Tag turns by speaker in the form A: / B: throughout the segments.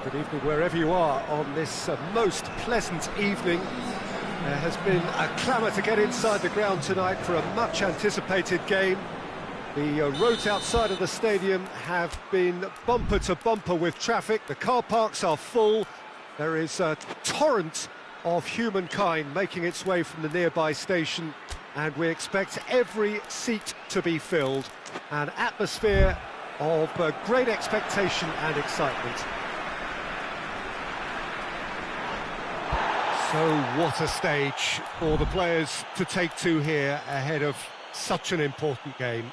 A: Good evening wherever you are on this most pleasant evening. There has been a clamour to get inside the ground tonight for a much anticipated game. The roads outside of the stadium have been bumper to bumper with traffic. The car parks are full. There is a torrent of humankind making its way from the nearby station, and we expect every seat to be filled. An atmosphere of great expectation and excitement. So what a stage for the players to take to here ahead of such an important game.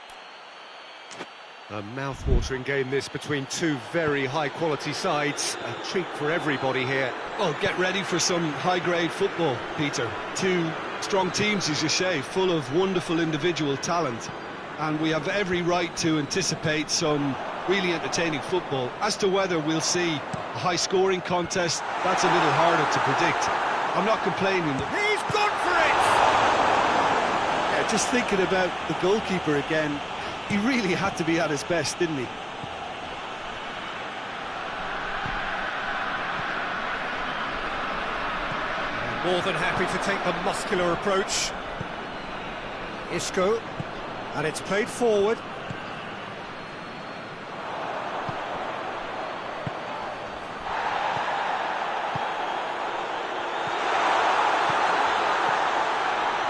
A: A mouth-watering game this between two very high-quality sides. A treat for everybody here.
B: Well, get ready for some high-grade football, Peter. Two strong teams, as you say, full of wonderful individual talent. And we have every right to anticipate some really entertaining football. As to whether we'll see a high-scoring contest, that's a little harder to predict. I'm not complaining.
A: He's gone for it!
B: Yeah, just thinking about the goalkeeper again, he really had to be at his best, didn't he?
A: More than happy to take the muscular approach. Isco, and it's played forward.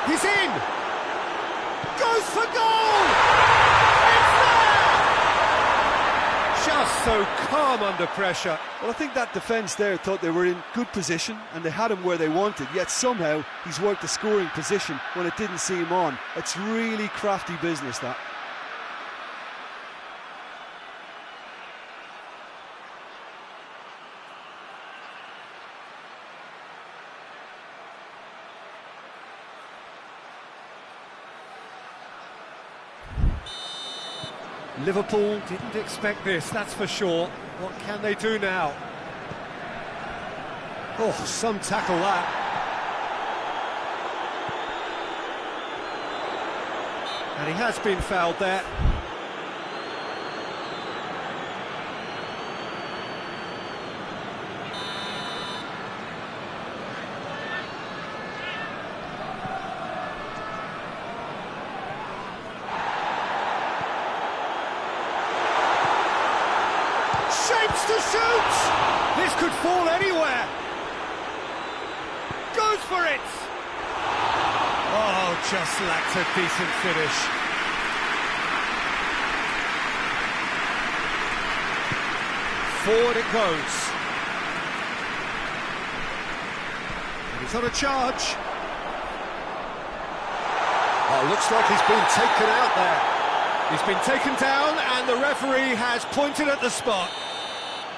A: He's in! Goes for goal! so calm under pressure.
B: Well, I think that defence there thought they were in good position and they had him where they wanted, yet somehow he's worked the scoring position when it didn't see him on. It's really crafty business, that.
A: Liverpool didn't expect this, that's for sure. What can they do now? Oh, some tackle that. And he has been fouled there. Shapes to shoot! This could fall anywhere. Goes for it! Oh, just lacked a decent finish. Forward it goes. And he's on a charge. Oh, looks like he's been taken out there. He's been taken down and the referee has pointed at the spot.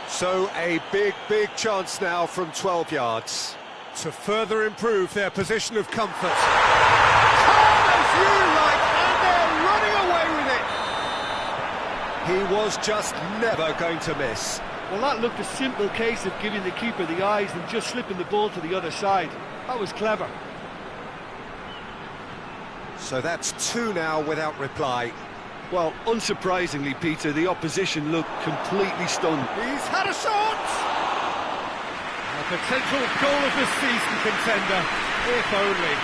A: So a big chance now from 12 yards to further improve their position of comfort. Calm as you like, and they're running away with it. He was just never going to miss.
B: Well, that looked a simple case of giving the keeper the eyes and just slipping the ball to the other side. That was clever.
A: So that's two now without reply.
B: Well, unsurprisingly, Peter, the opposition looked completely stunned.
A: He's had a shot! A potential goal of the season contender, if only.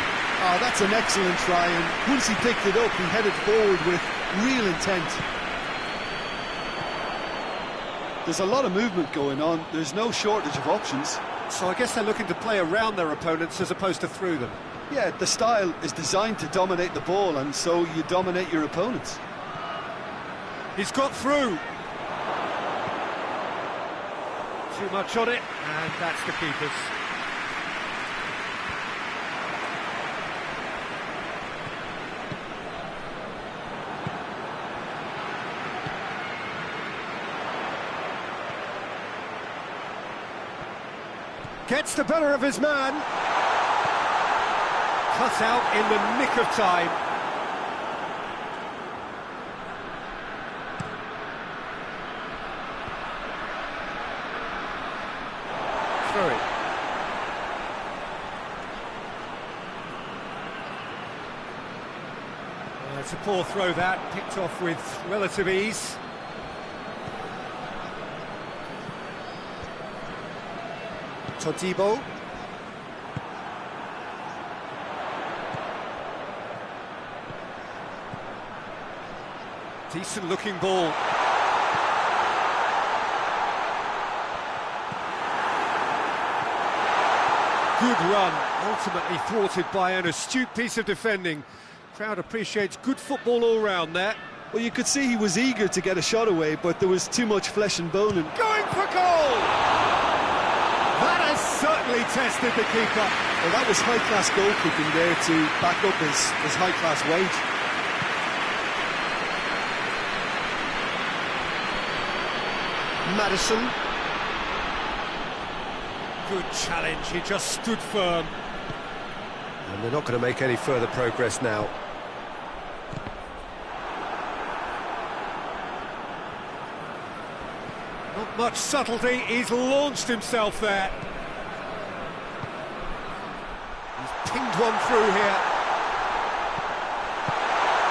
B: Oh, that's an excellent try, and once he picked it up, he headed forward with real intent. There's a lot of movement going on, there's no shortage of options.
A: So I guess they're looking to play around their opponents as opposed to through them.
B: Yeah, the style is designed to dominate the ball, and so you dominate your opponents.
A: He's got through. Too much on it, and that's the keeper's. Gets the better of his man. Cut out in the nick of time. It's a poor throw that, picked off with relative ease. Todibo. Decent looking ball. Good run, ultimately thwarted by an astute piece of defending. Crowd appreciates good football all round there.
B: Well, you could see he was eager to get a shot away, but there was too much flesh and bone. And
A: going for goal! That has certainly tested the keeper.
B: Well, that was high-class goalkeeping there to back up his high-class wage.
A: Maddison. Good challenge, he just stood firm. And they're not going to make any further progress now. Not much subtlety, he's launched himself there. He's pinged one through here.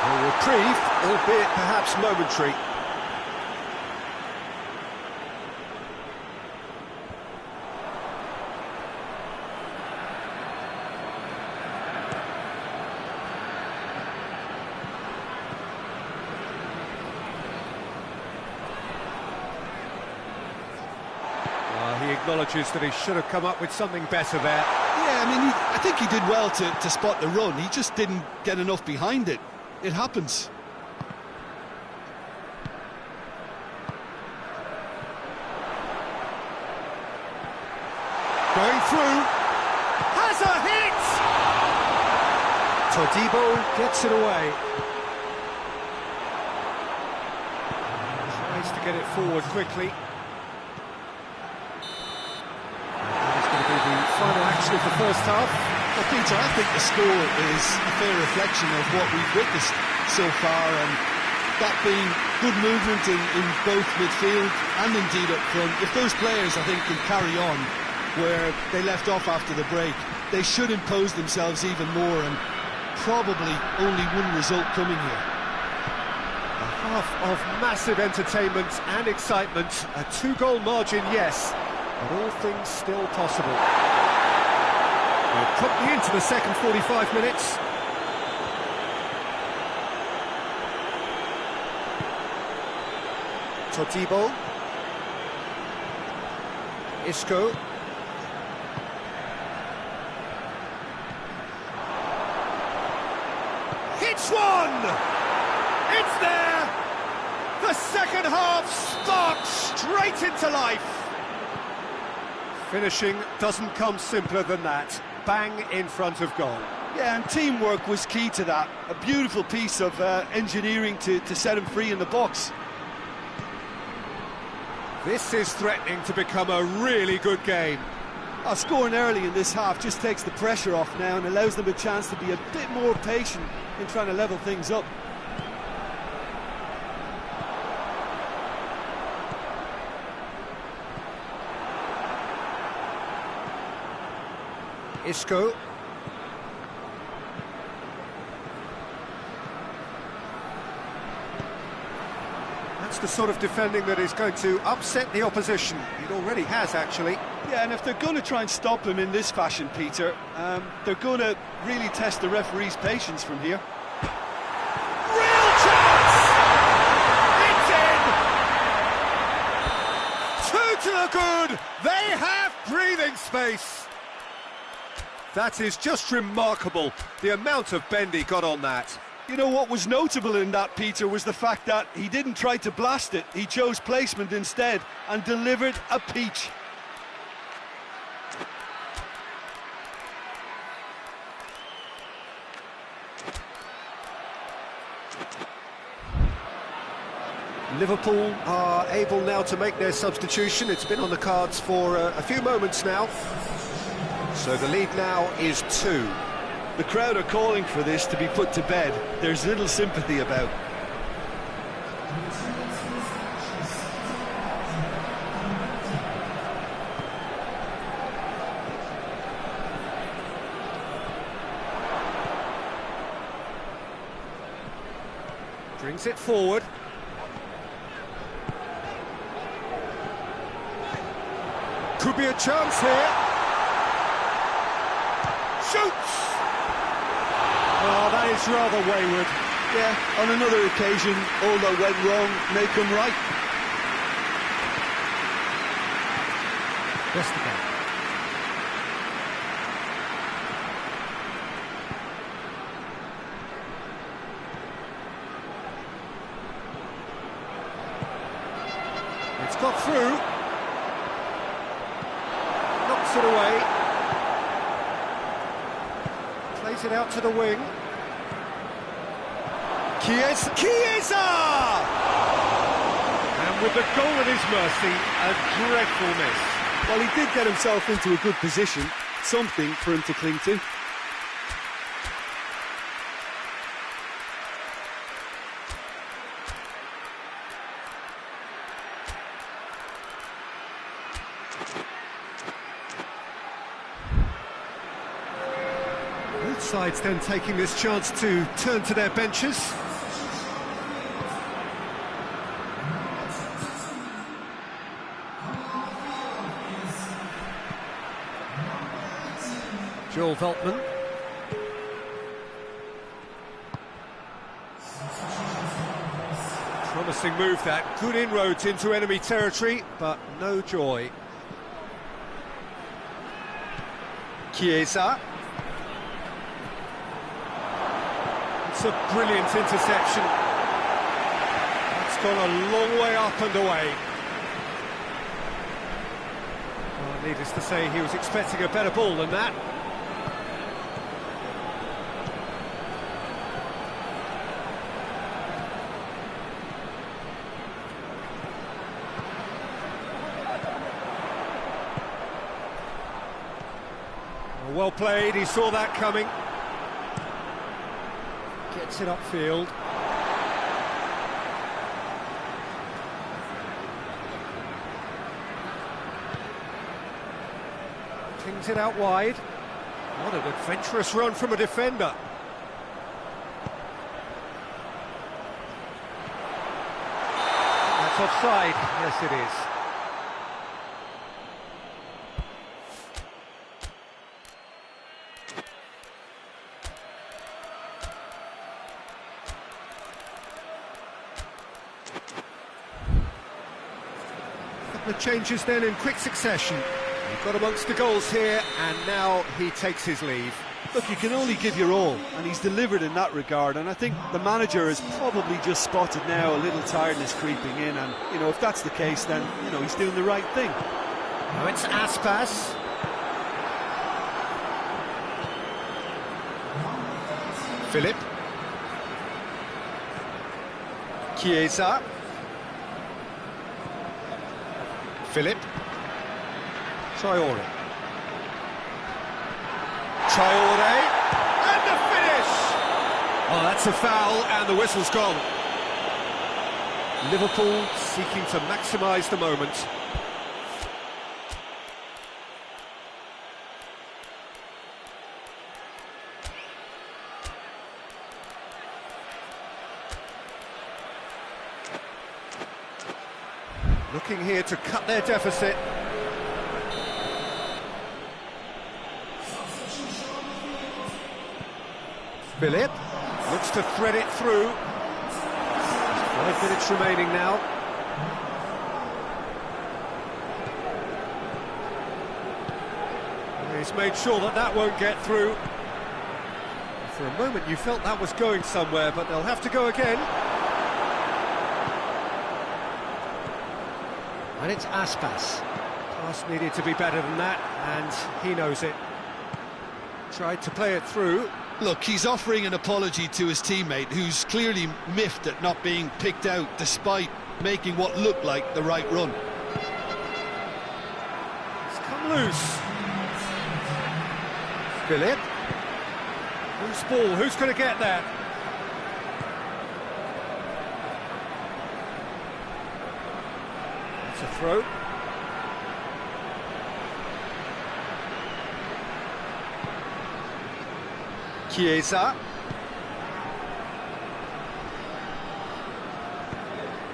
A: A reprieve, albeit perhaps momentary. He acknowledges that he should have come up with something better there.
B: Yeah, I mean, I think he did well to spot the run. He just didn't get enough behind it. It happens.
A: Going through. Has a hit! Todibo gets it away. Tries to get it forward quickly. It's going to be the final action of the first half.
B: Well, Peter, I think the score is a fair reflection of what we've witnessed so far, and that being good movement in both midfield and indeed up front. If those players, I think, can carry on where they left off after the break, they should impose themselves even more, and probably only one result coming here.
A: A half of massive entertainment and excitement. A 2-goal margin, yes, but all things still possible. We're promptly into the second 45 minutes. Todibo. Isco. Hits one! It's there! The second half sparks straight into life. Finishing doesn't come simpler than that. Bang in front of goal.
B: Yeah, and teamwork was key to that. A beautiful piece of engineering to set him free in the box.
A: This is threatening to become a really good game.
B: Scoring early in this half just takes the pressure off now and allows them a chance to be a bit more patient in trying to level things up.
A: Isco. That's the sort of defending that is going to upset the opposition. It already has, actually.
B: Yeah, and if they're going to try and stop him in this fashion, Peter, they're going to really test the referee's patience from here.
A: Real chance! It's in! Two to the good! They have breathing space! That is just remarkable, the amount of bend he got on that.
B: You know what was notable in that, Peter, was the fact that he didn't try to blast it. He chose placement instead and delivered a peach.
A: Liverpool are able now to make their substitution. It's been on the cards for a few moments now. So the lead now is 2.
B: The crowd are calling for this to be put to bed. There's little sympathy about.
A: Brings it forward. Could be a chance here. Shoots! Oh, that is rather wayward.
B: Yeah, on another occasion, all that went wrong may come right.
A: Vestergaard. It's got through. Knocks it away. Plays it out to the wing. Chiesa! And with the goal at his mercy, a dreadful miss.
B: Well, he did get himself into a good position, something for him to cling to.
A: Both sides then taking this chance to turn to their benches. Joel Veltman. Promising move that, good inroads into enemy territory, but no joy. Chiesa. It's a brilliant interception. That's gone a long way up and away. Needless to say, he was expecting a better ball than that. Well played, he saw that coming. Gets it upfield. Flings it out wide. What an adventurous run from a defender. That's offside. Yes, it is. The changes then in quick succession. He got amongst the goals here, and now he takes his leave.
B: Look, you can only give your all, and he's delivered in that regard, and I think the manager has probably just spotted now a little tiredness creeping in, and, you know, if that's the case, then, you know, he's doing the right thing.
A: Now it's Aspas. Philip. Chiesa. Philip. Traore. Traore. And the finish! Oh, that's a foul, and the whistle's gone. Liverpool seeking to maximise the moment. Looking here to cut their deficit. Philip looks to thread it through. 5 minutes remaining now. He's made sure that that won't get through. For a moment you felt that was going somewhere, but they'll have to go again. And it's Aspas. Pass needed to be better than that, and he knows it. Tried to play it through.
B: Look, he's offering an apology to his teammate, who's clearly miffed at not being picked out despite making what looked like the right run.
A: It's come loose. Philip. Loose ball, who's going to get that? It's a throw. Chiesa.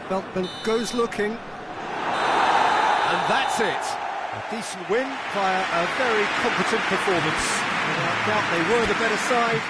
A: Beltman goes looking. And that's it. A decent win via a very competent performance. Without doubt they were the better side.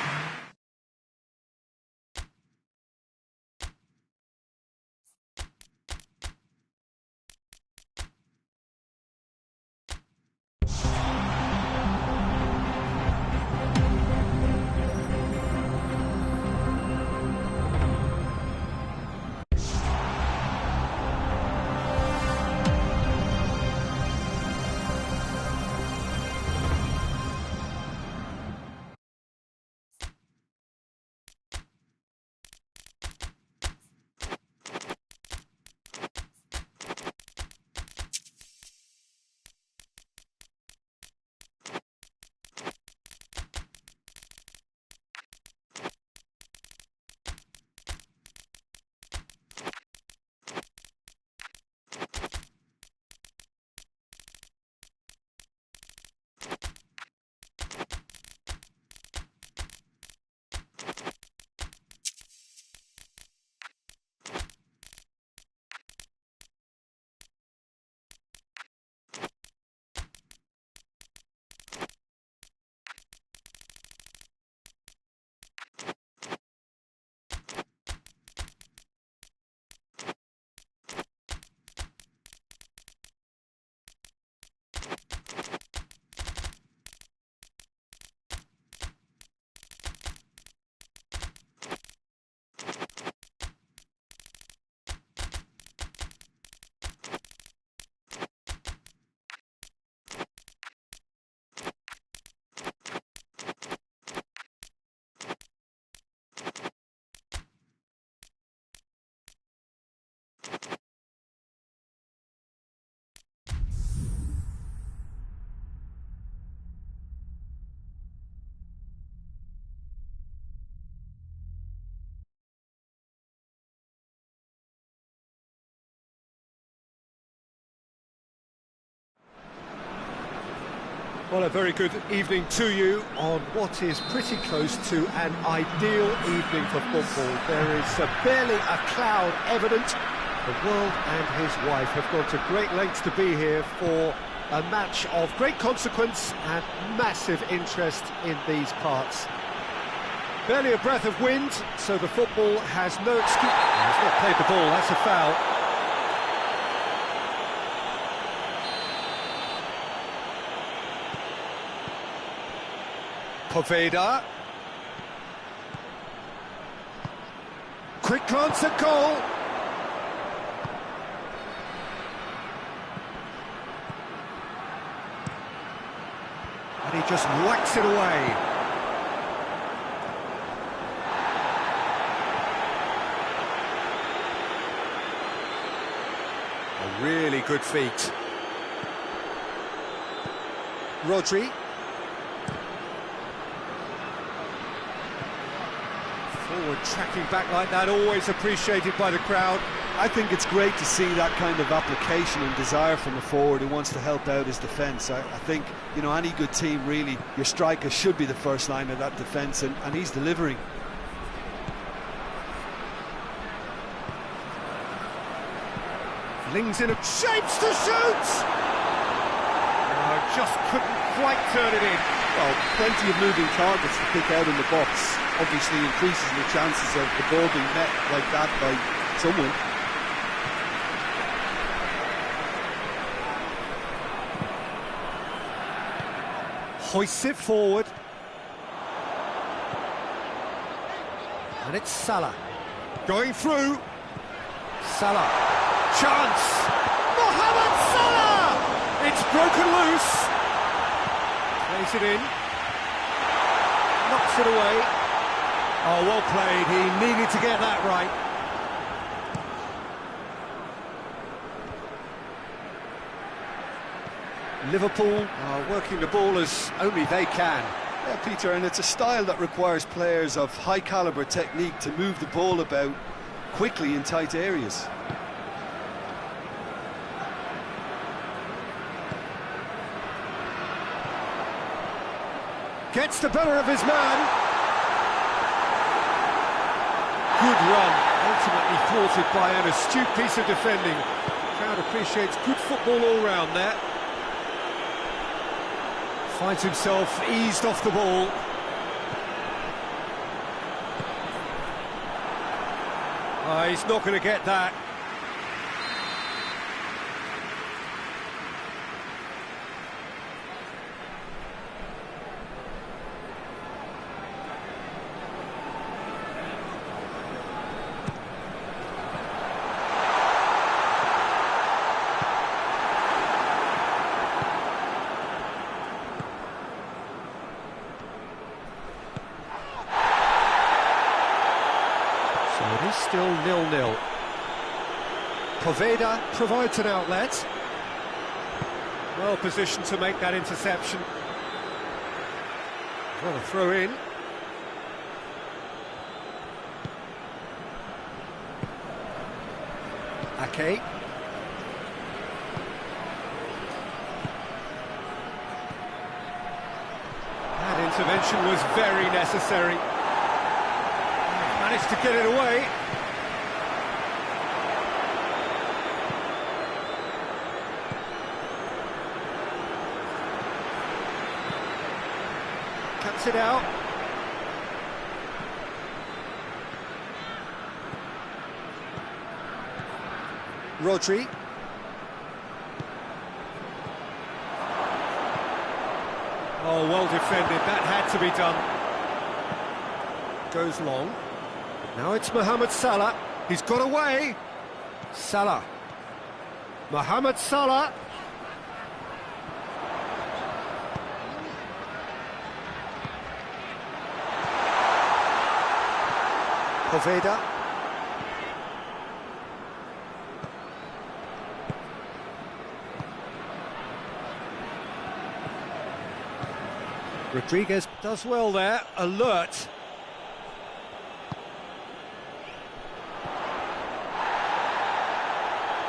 A: Well, a very good evening to you on what is pretty close to an ideal evening for football. There is barely a cloud evident. The world and his wife have gone to great lengths to be here for a match of great consequence and massive interest in these parts. Barely a breath of wind, so the football has no excuse. He's not played the ball, that's a foul. Poveda. Quick glance at goal. And he just whacks it away. A really good feat. Rodri. Forward tracking back like that, always appreciated by the crowd.
B: I think it's great to see that kind of application and desire from a forward who wants to help out his defence. I think, you know, any good team, really, your striker should be the first line of that defence, and he's delivering.
A: Lings in a shapes to shoot! Just couldn't quite turn it in.
B: Well, plenty of moving targets to pick out in the box. Obviously increases the chances of the ball being met like that by someone.
A: Hoists it forward. And it's Salah. Going through. Salah. Chance! Mohamed Salah! It's broken loose. Plays it in. Knocks it away. Oh, well played. He needed to get that right. Liverpool are working the ball as only they can.
B: Yeah, Peter, and it's a style that requires players of high-caliber technique to move the ball about quickly in tight areas.
A: Gets the better of his man. Good run, ultimately thwarted by an astute piece of defending. The crowd appreciates good football all round there. Finds himself eased off the ball. He's not going to get that. It is still 0-0. Poveda provides an outlet. Well positioned to make that interception. Well, a throw in. Ake. That intervention was very necessary. Managed to get it away. Cuts it out. Rodri. Oh, well defended. That had to be done. Goes long. Now it's Mohamed Salah. He's got away. Salah. Mohamed Salah. Poveda. Rodriguez does well there. Alert.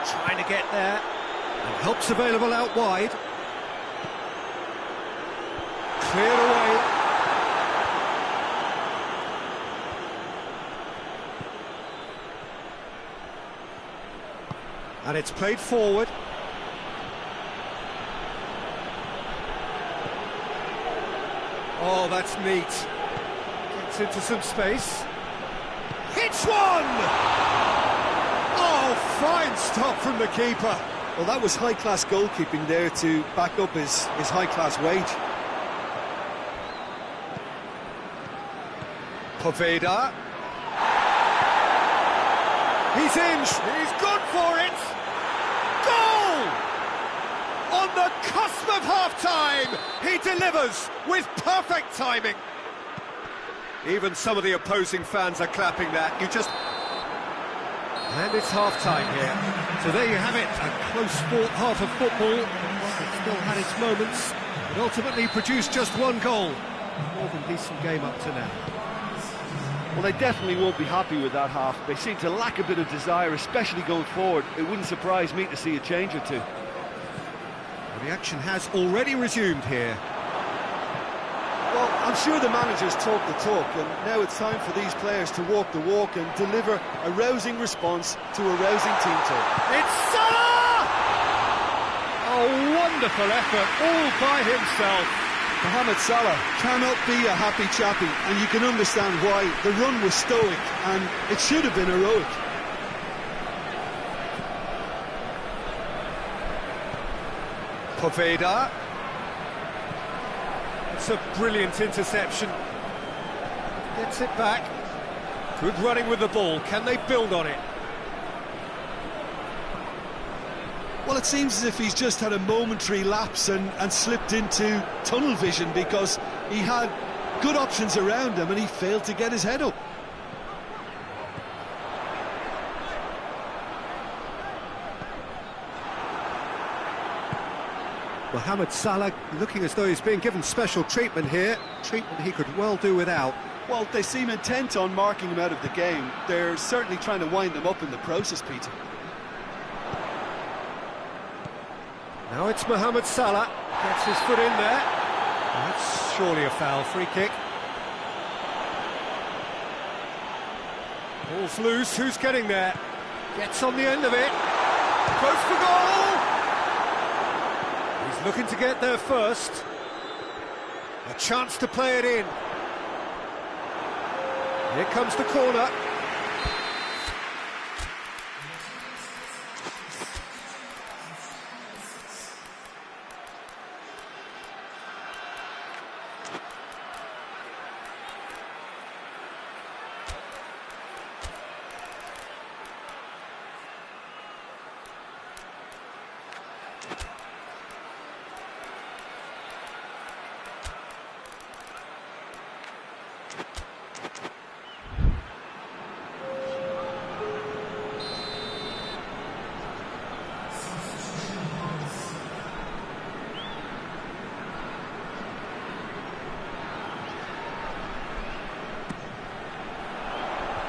A: Trying to get there, and help's available out wide. Cleared away. And it's played forward. Oh, that's neat. Gets into some space. Hits one! Oh, fine stop from the keeper.
B: Well, that was high-class goalkeeping there to back up his high-class wage.
A: Poveda. He's in. He's good for it. Goal! On the cusp of half-time, he delivers with perfect timing. Even some of the opposing fans are clapping that. And it's half-time here. So there you have it, a close-fought half of football. It still had its moments, but ultimately produced just one goal. More than decent game up to now.
B: Well, they definitely won't be happy with that half. They seem to lack a bit of desire, especially going forward. It wouldn't surprise me to see a change or two.
A: Well, the action has already resumed here.
B: Well, I'm sure the managers talk the talk, and now it's time for these players to walk the walk and deliver a rousing response to a rousing team talk.
A: It's Salah! A wonderful effort, all by himself.
B: Mohamed Salah cannot be a happy chappy, and you can understand why. The run was stoic, and it should have been heroic.
A: Poveda. It's a brilliant interception. Gets it back. Good running with the ball. Can they build on it?
B: Well, it seems as if he's just had a momentary lapse and slipped into tunnel vision, because he had good options around him and he failed to get his head up.
A: Mohamed Salah looking as though he's being given special treatment here. Treatment he could well do without.
B: Well, they seem intent on marking him out of the game. They're certainly trying to wind him up in the process, Peter.
A: Now it's Mohamed Salah, gets his foot in there. That's surely a foul, free kick. Ball's loose, who's getting there? Gets on the end of it, goes for goal! He's looking to get there first. A chance to play it in. Here comes the corner.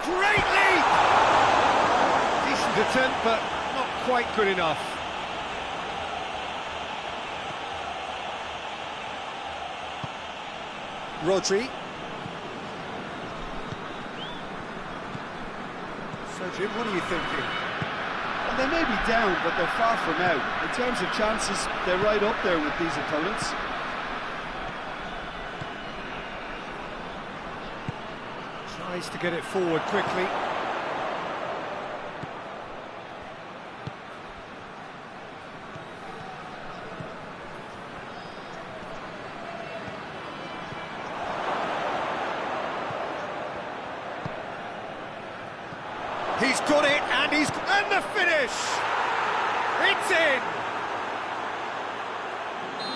A: Great leap! Decent attempt, but not quite good enough. Rodri. So, Jim, what are you thinking?
B: Well, they may be down, but they're far from out. In terms of chances, they're right up there with these opponents.
A: Tries to get it forward quickly. He's got it, and the finish! It's in!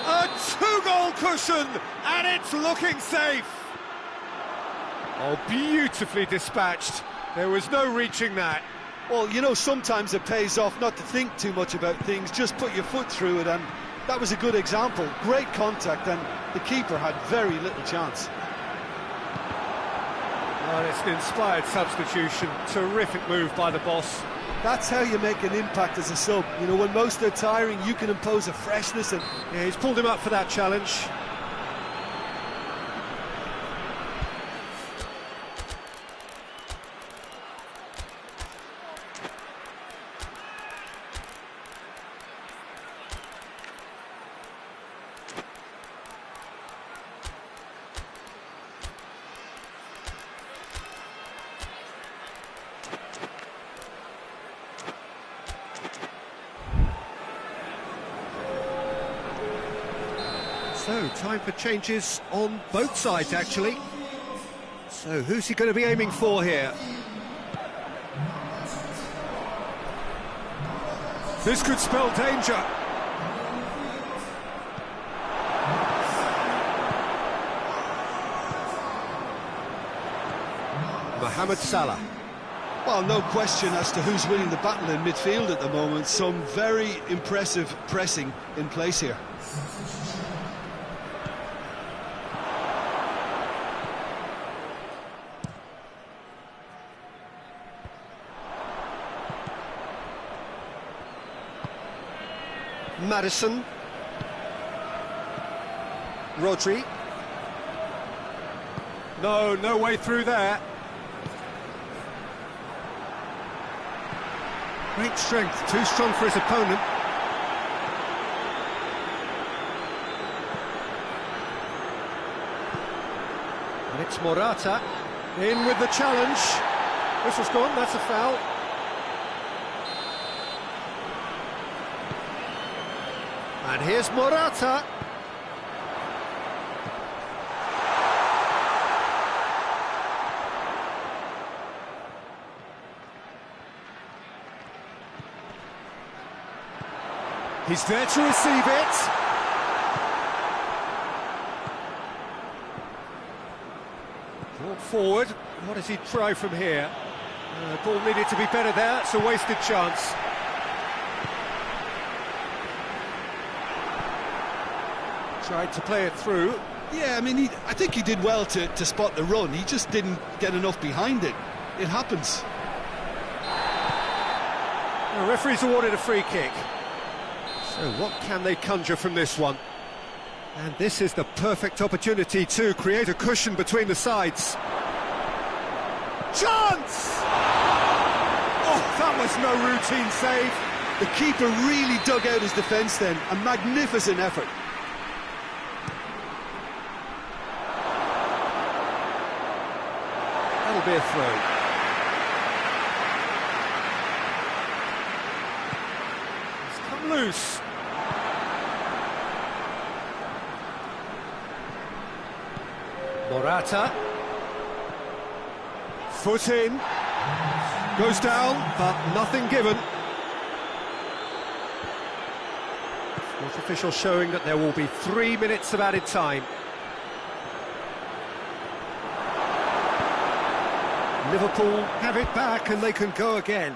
A: A two-goal cushion, and it's looking safe! Oh, beautifully dispatched. There was no reaching that.
B: Well, you know, sometimes it pays off not to think too much about things, just put your foot through it, and that was a good example. Great contact, and the keeper had very little chance.
A: Oh, it's an inspired substitution. Terrific move by the boss.
B: That's how you make an impact as a sub. You know, when most are tiring, you can impose a freshness, and
A: yeah, he's pulled him up for that challenge. So, time for changes on both sides, actually. So, who's he going to be aiming for here? This could spell danger. Mohamed Salah.
B: Well, no question as to who's winning the battle in midfield at the moment. Some very impressive pressing in place here.
A: Maddison. Rodri. No way through there. Great strength, too strong for his opponent. And it's Morata, in with the challenge. Whistle's gone, that's a foul. And here's Morata. He's there to receive it. Brought forward. What does he try from here? Ball needed to be better there. It's a wasted chance. Tried to play it through.
B: Yeah, I mean, I think he did well to spot the run. He just didn't get enough behind it. It happens.
A: The referee's awarded a free kick. So what can they conjure from this one? And this is the perfect opportunity to create a cushion between the sides. Chance! Oh, that was no routine save.
B: The keeper really dug out his defence then. A magnificent effort.
A: That'll be a throw. It's come loose. Morata. Foot in. Goes down, but nothing given. Fourth official showing that there will be 3 minutes of added time. Liverpool have it back and they can go again.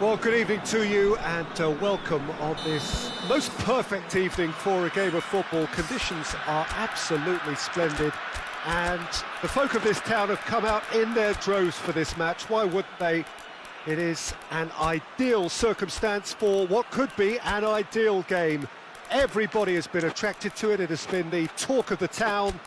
A: Well, good evening to you and welcome on this most perfect evening for a game of football. Conditions are absolutely splendid and the folk of this town have come out in their droves for this match. Why wouldn't they? It is an ideal circumstance for what could be an ideal game. Everybody has been attracted to it. It has been the talk of the town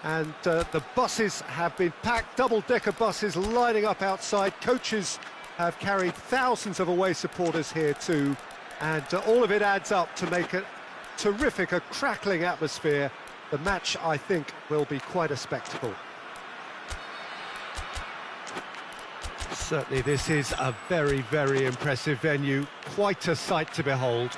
A: and the buses have been packed, double-decker buses lining up outside. Coaches have carried thousands of away supporters here too, and all of it adds up to make a terrific, a crackling atmosphere. The match, I think, will be quite a spectacle. Certainly this is a very, very impressive venue, quite a sight to behold.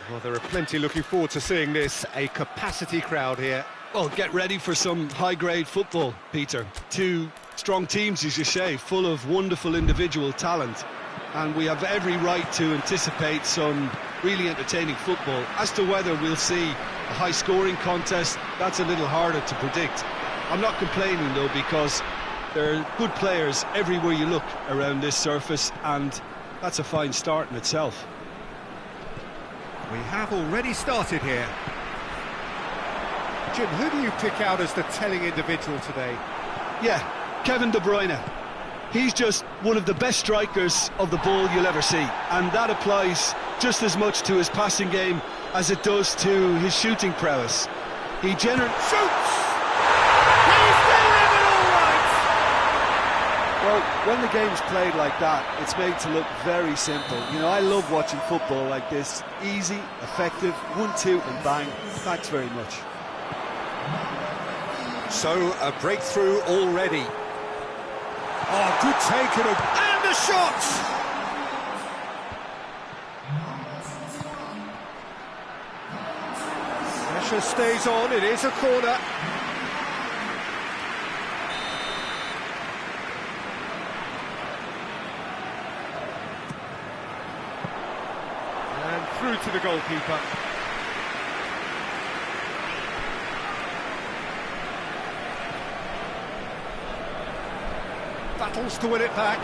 A: Well, there are plenty looking forward to seeing this, a capacity crowd here.
B: Well, get ready for some high-grade football, Peter. Two strong teams, as you say, full of wonderful individual talent. and we have every right to anticipate some really entertaining football. As to whether we'll see a high-scoring contest, that's a little harder to predict. I'm not complaining, though, because there are good players everywhere you look around this surface, and that's a fine start in itself.
A: We have already started here. Jim, who do you pick out as the telling individual today?
B: Yeah, Kevin De Bruyne. He's just one of the best strikers of the ball you'll ever see, and that applies just as much to his passing game as it does to his shooting prowess. He generally
A: shoots! He's delivered all right!
B: Well, when the game's played like that, it's made to look very simple. You know, I love watching football like this. Easy, effective, 1-2 and bang. Thanks very much.
A: So, a breakthrough already. Oh, good take and a shot! Pressure stays on, it is a corner. And through to the goalkeeper. Battles to win it back.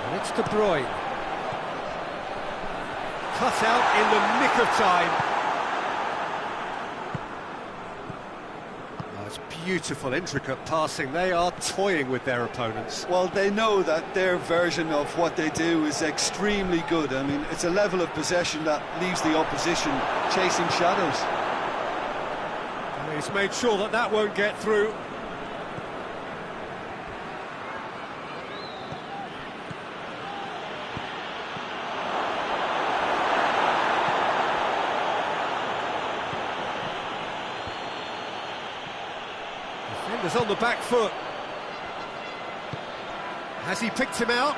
A: And it's De Bruyne. Cut out in the nick of time. Oh, it's beautiful, intricate passing. They are toying with their opponents.
B: Well, they know that their version of what they do is extremely good. I mean, it's a level of possession that leaves the opposition chasing shadows.
A: He's made sure that that won't get through. Defender's on the back foot. Has he picked him out?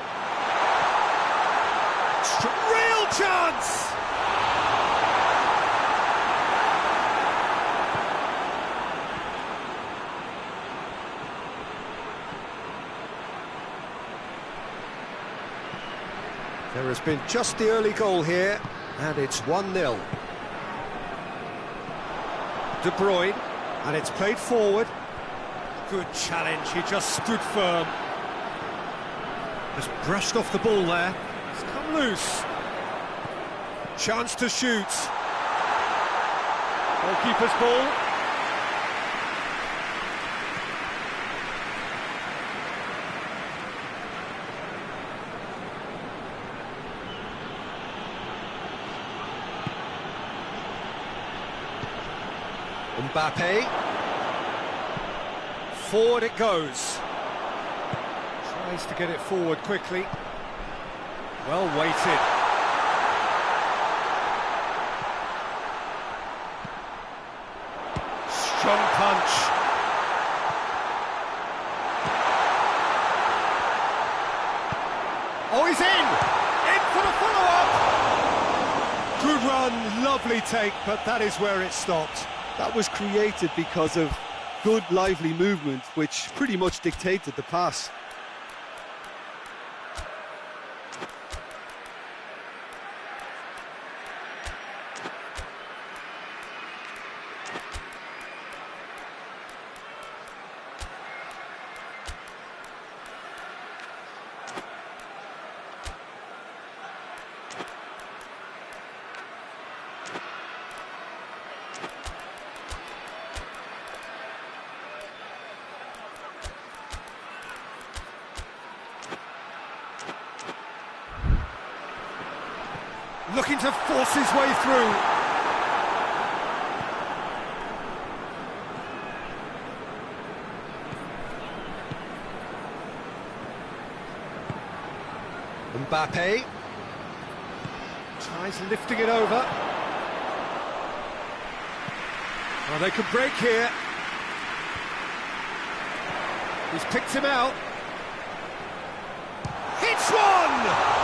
A: Real chance! There has been just the early goal here, and it's 1-0. De Bruyne, and it's played forward. Good challenge, he just stood firm. Just brushed off the ball there. It's come loose. Chance to shoot. Goalkeeper's ball. Mbappe, forward it goes, tries to get it forward quickly, well weighted. Strong punch. Oh, he's in for the follow-up. Good run, lovely take, but that is where it stopped.
B: That was created because of good, lively movement, which pretty much dictated the pass.
A: Looking to force his way through. Mbappe tries lifting it over. Well, they could break here. He's picked him out. Hits one!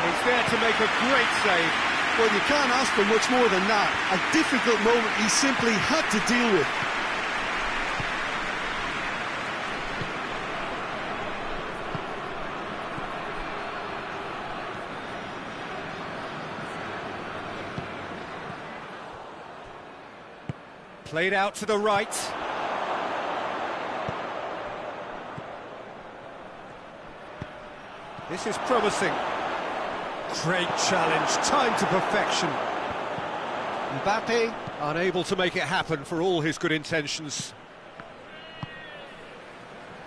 A: He's there to make a great save.
B: Well, you can't ask for much more than that. A difficult moment he simply had to deal with.
A: Played out to the right. This is promising. Great challenge, timed to perfection. Mbappe unable to make it happen for all his good intentions.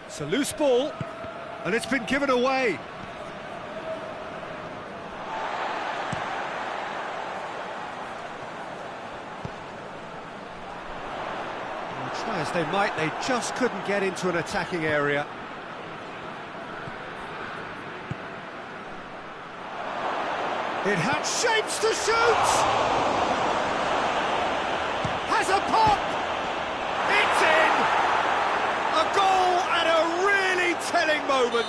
A: It's a loose ball, and it's been given away. Try as they might, they just couldn't get into an attacking area. It had shapes to shoot! Has a pop! It's in! A goal at a really telling moment.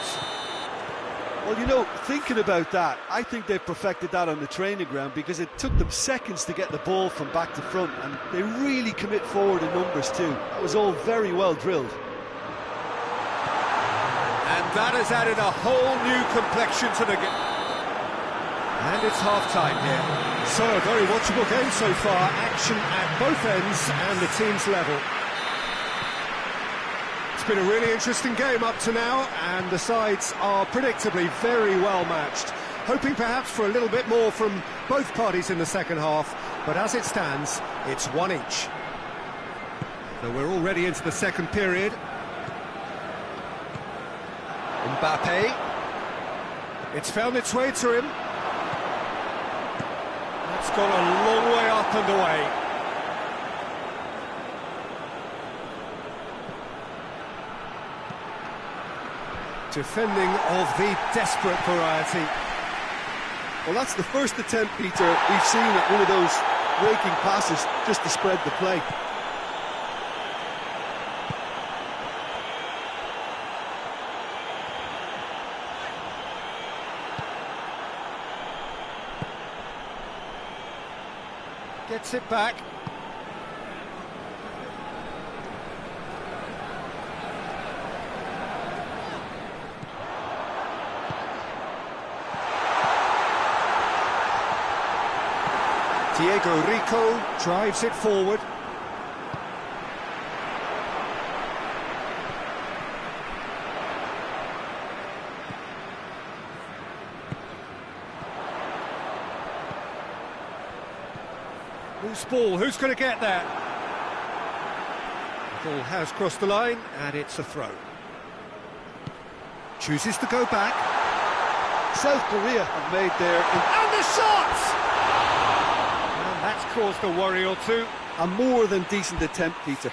B: Well, you know, thinking about that, I think they've perfected that on the training ground because it took them seconds to get the ball from back to front, and they really commit forward in numbers too. That was all very well drilled.
A: And that has added a whole new complexion to the game. And it's half-time here. So, a very watchable game so far. Action at both ends and the team's level. It's been a really interesting game up to now, and the sides are predictably very well matched. Hoping perhaps for a little bit more from both parties in the second half, but as it stands, it's one each. So we're already into the second period. Mbappe. It's found its way to him. It's gone a long way up and away. Defending of the desperate variety.
B: Well, that's the first attempt, Peter, we've seen at one of those raking passes just to spread the play.
A: Gets it back. Diego Rico drives it forward. Loose ball, who's going to get that? The ball has crossed the line, and it's a throw. Chooses to go back.
B: South Korea have made their...
A: And the shot! And that's caused a worry or two.
B: A more than decent attempt, Peter.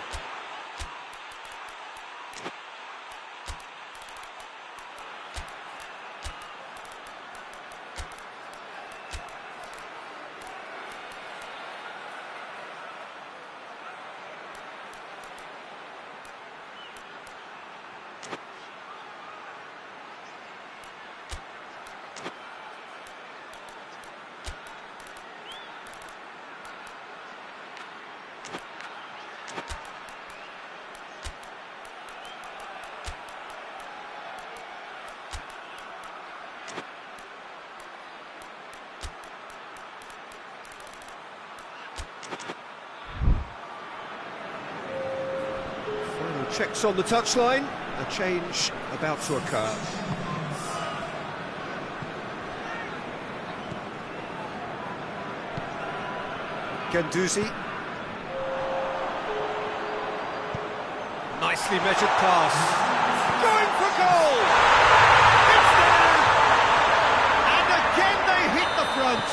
A: Checks on the touchline, a change about to occur. Guendouzi. Nicely measured pass. Going for goal! It's there! And again they hit the front.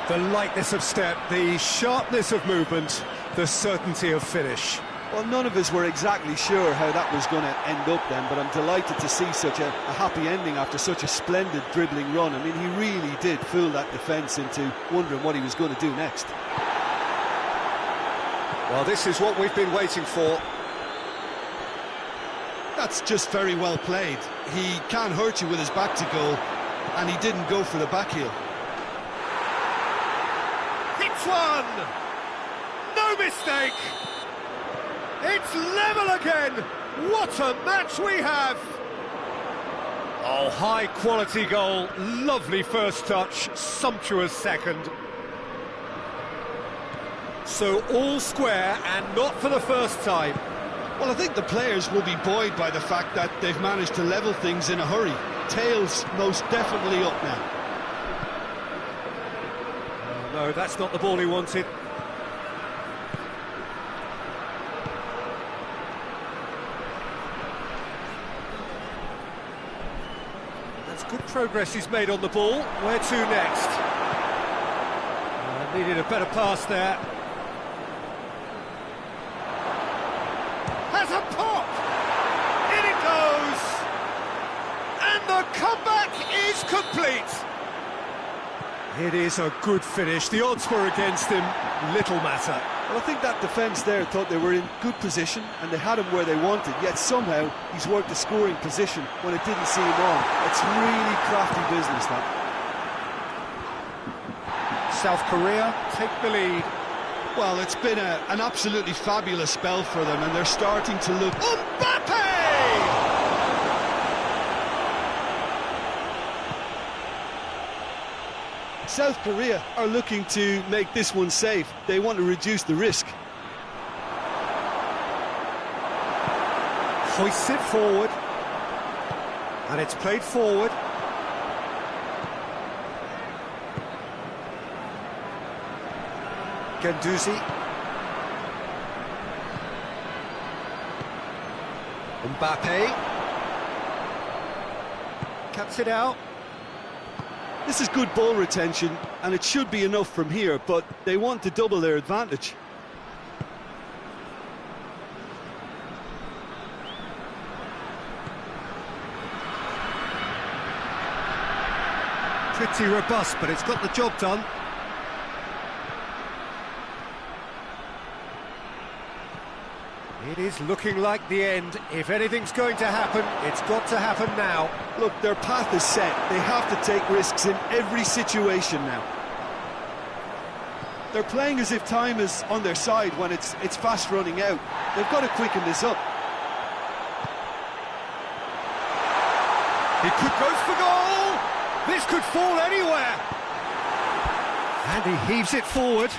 A: The lightness of step, the sharpness of movement, the certainty of finish.
B: Well, none of us were exactly sure how that was going to end up then, but I'm delighted to see such a happy ending after such a splendid dribbling run. I mean, he really did fool that defence into wondering what he was going to do next.
A: Well, this is what we've been waiting for.
B: That's just very well played. He can't hurt you with his back to goal, and he didn't go for the back heel.
A: Hits one! No mistake! It's level again! What a match we have! Oh, high-quality goal, lovely first touch, sumptuous second. So all square and not for the first time.
B: Well, I think the players will be buoyed by the fact that they've managed to level things in a hurry. Tails most definitely up now.
A: Oh, no, that's not the ball he wanted. That's good progress he's made on the ball. Where to next? Needed a better pass there. Has a pop! In it goes! And the comeback is complete! It is a good finish. The odds were against him. Little matter.
B: Well, I think that defence there thought they were in good position and they had him where they wanted, yet somehow he's worked the scoring position when it didn't seem on. It's really crafty business, that.
A: South Korea take the lead.
B: Well, it's been an absolutely fabulous spell for them, and they're starting to look...
A: Mbappe!
B: South Korea are looking to make this one safe. They want to reduce the risk.
A: Hoists it forward. And it's played forward. Ganduzi. Mbappe. Cuts it out.
B: This is good ball retention, and it should be enough from here, but they want to double their advantage.
A: Pretty robust, but it's got the job done. It is looking like the end. If anything's going to happen, it's got to happen now.
B: Look, their path is set. They have to take risks in every situation now. They're playing as if time is on their side when it's fast running out. They've got to quicken this up.
A: He could go for goal! This could fall anywhere! And he heaves it forward.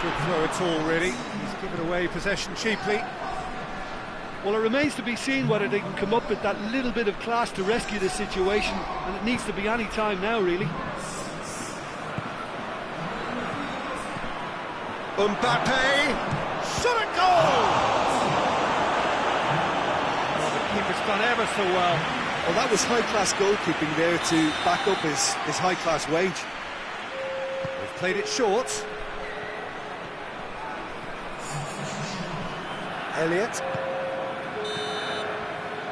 A: Good throw at all, really. He's given away possession cheaply.
B: Well, it remains to be seen whether they can come up with that little bit of class to rescue the situation, and it needs to be any time now, really.
A: Mbappe! Shot at goal! Oh, the keeper's done ever so well.
B: Well, that was high-class goalkeeping there to back up his high-class wage.
A: They've played it short. Elliott.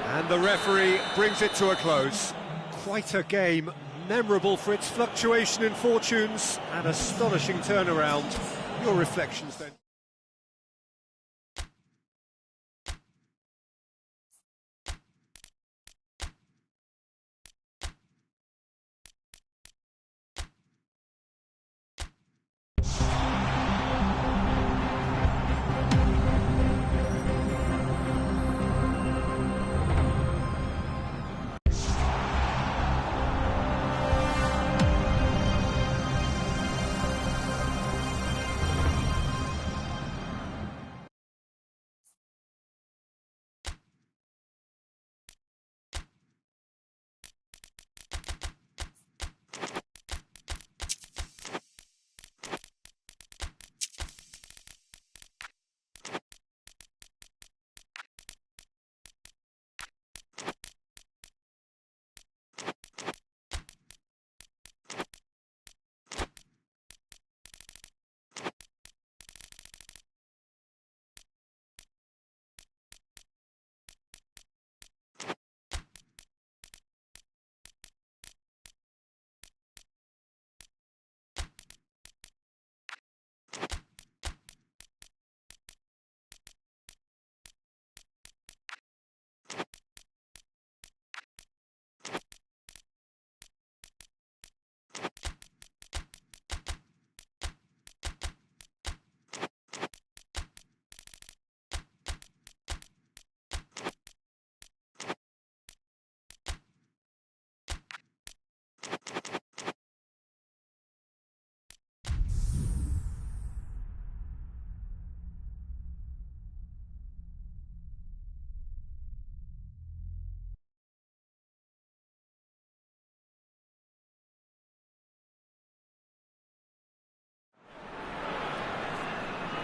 A: And the referee brings it to a close. Quite a game, memorable for its fluctuation in fortunes and astonishing turnaround. Your reflections then?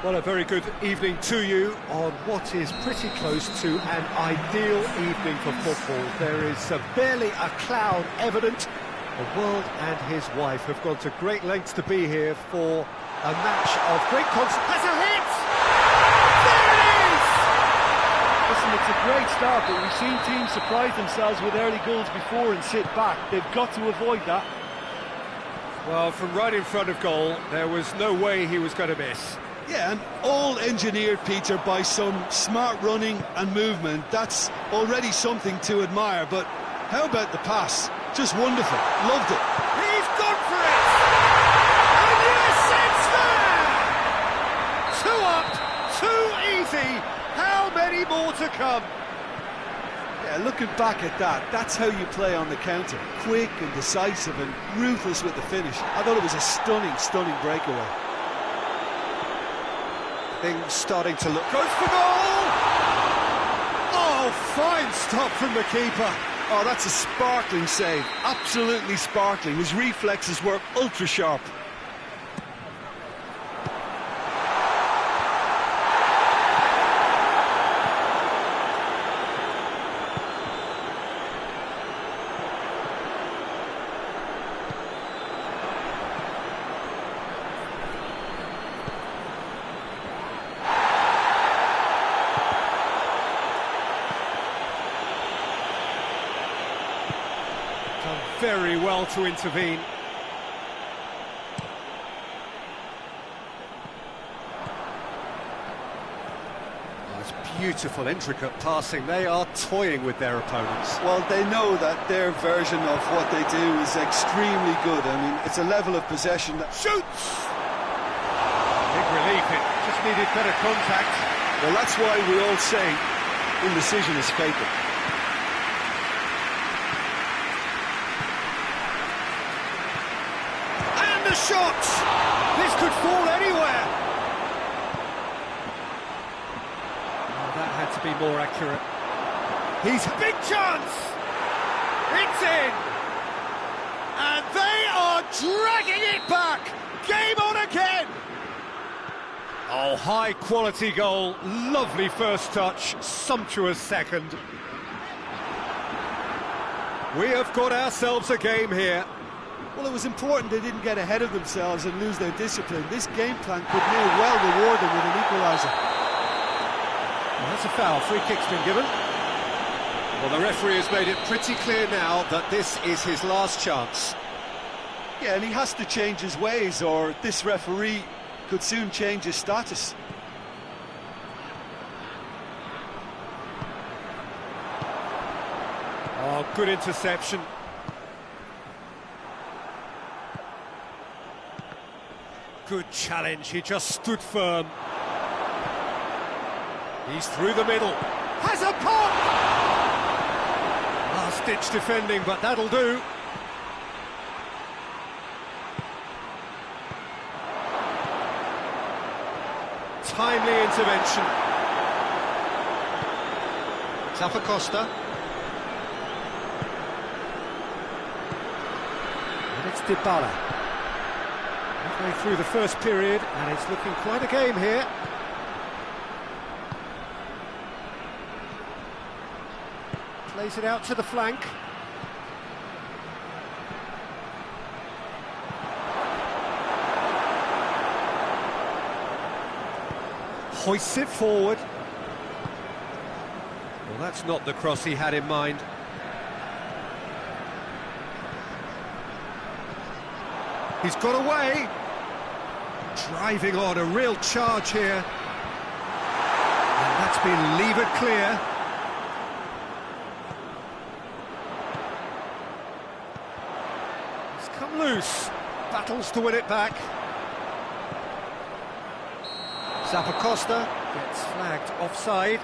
A: Well, a very good evening to you on what is pretty close to an ideal evening for football. There is barely a cloud evident. The world and his wife have gone to great lengths to be here for a match of great consequence. Has a hit! There it is!
C: Listen, it's a great start, but we've seen teams surprise themselves with early goals before and sit back. They've got to avoid that.
A: Well, from right in front of goal, there was no way he was going to miss.
B: Yeah, and all engineered, Peter, by some smart running and movement. That's already something to admire, but how about the pass? Just wonderful. Loved it.
A: He's gone for it! And yes, it's there! 2 up, 2 easy. How many more to come?
B: Yeah, looking back at that, that's how you play on the counter. Quick and decisive and ruthless with the finish. I thought it was a stunning, stunning breakaway.
A: Things starting to look... Goes for goal! Oh, fine stop from the keeper.
B: Oh, that's a sparkling save. Absolutely sparkling. His reflexes were ultra sharp.
A: Done very well to intervene. Oh, it's beautiful, intricate passing. They are toying with their opponents.
B: Well, they know that their version of what they do is extremely good. I mean, it's a level of possession that...
A: Shoots! Big relief, it just needed better contact.
B: Well, that's why we all say indecision is fatal.
A: The shot! This could fall anywhere! Oh, that had to be more accurate. He's a big chance! It's in! And they are dragging it back! Game on again! Oh, high quality goal, lovely first touch, sumptuous second. We have got ourselves a game here.
B: Well, it was important they didn't get ahead of themselves and lose their discipline. This game plan could near well reward them with an equaliser.
A: Well, that's a foul. Free kick's been given. Well, the referee has made it pretty clear now that this is his last chance.
B: Yeah, and he has to change his ways, or this referee could soon change his status.
A: Oh, good interception. Good challenge, he just stood firm. He's through the middle. Has a pop! Last-ditch defending, but that'll do. Timely intervention. Costa. And it's Dybala. Halfway through the first period, and it's looking quite a game here. Plays it out to the flank. Hoists it forward. Well, that's not the cross he had in mind. He's got away. Driving on, a real charge here. And that's been levered clear. It's come loose. Battles to win it back. Costa gets flagged offside.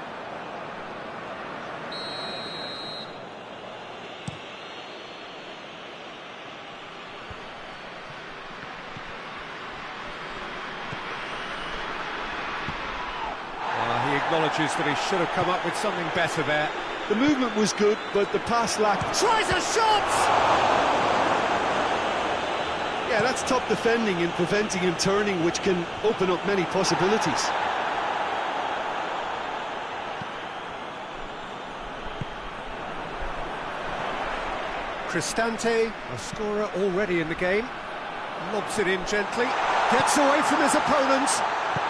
A: He acknowledges that he should have come up with something better there.
B: The movement was good, but the pass lacked...
A: Tries a shot!
B: Yeah, that's top defending and preventing him turning, which can open up many possibilities.
A: Cristante, a scorer already in the game, lobs it in gently, gets away from his opponent,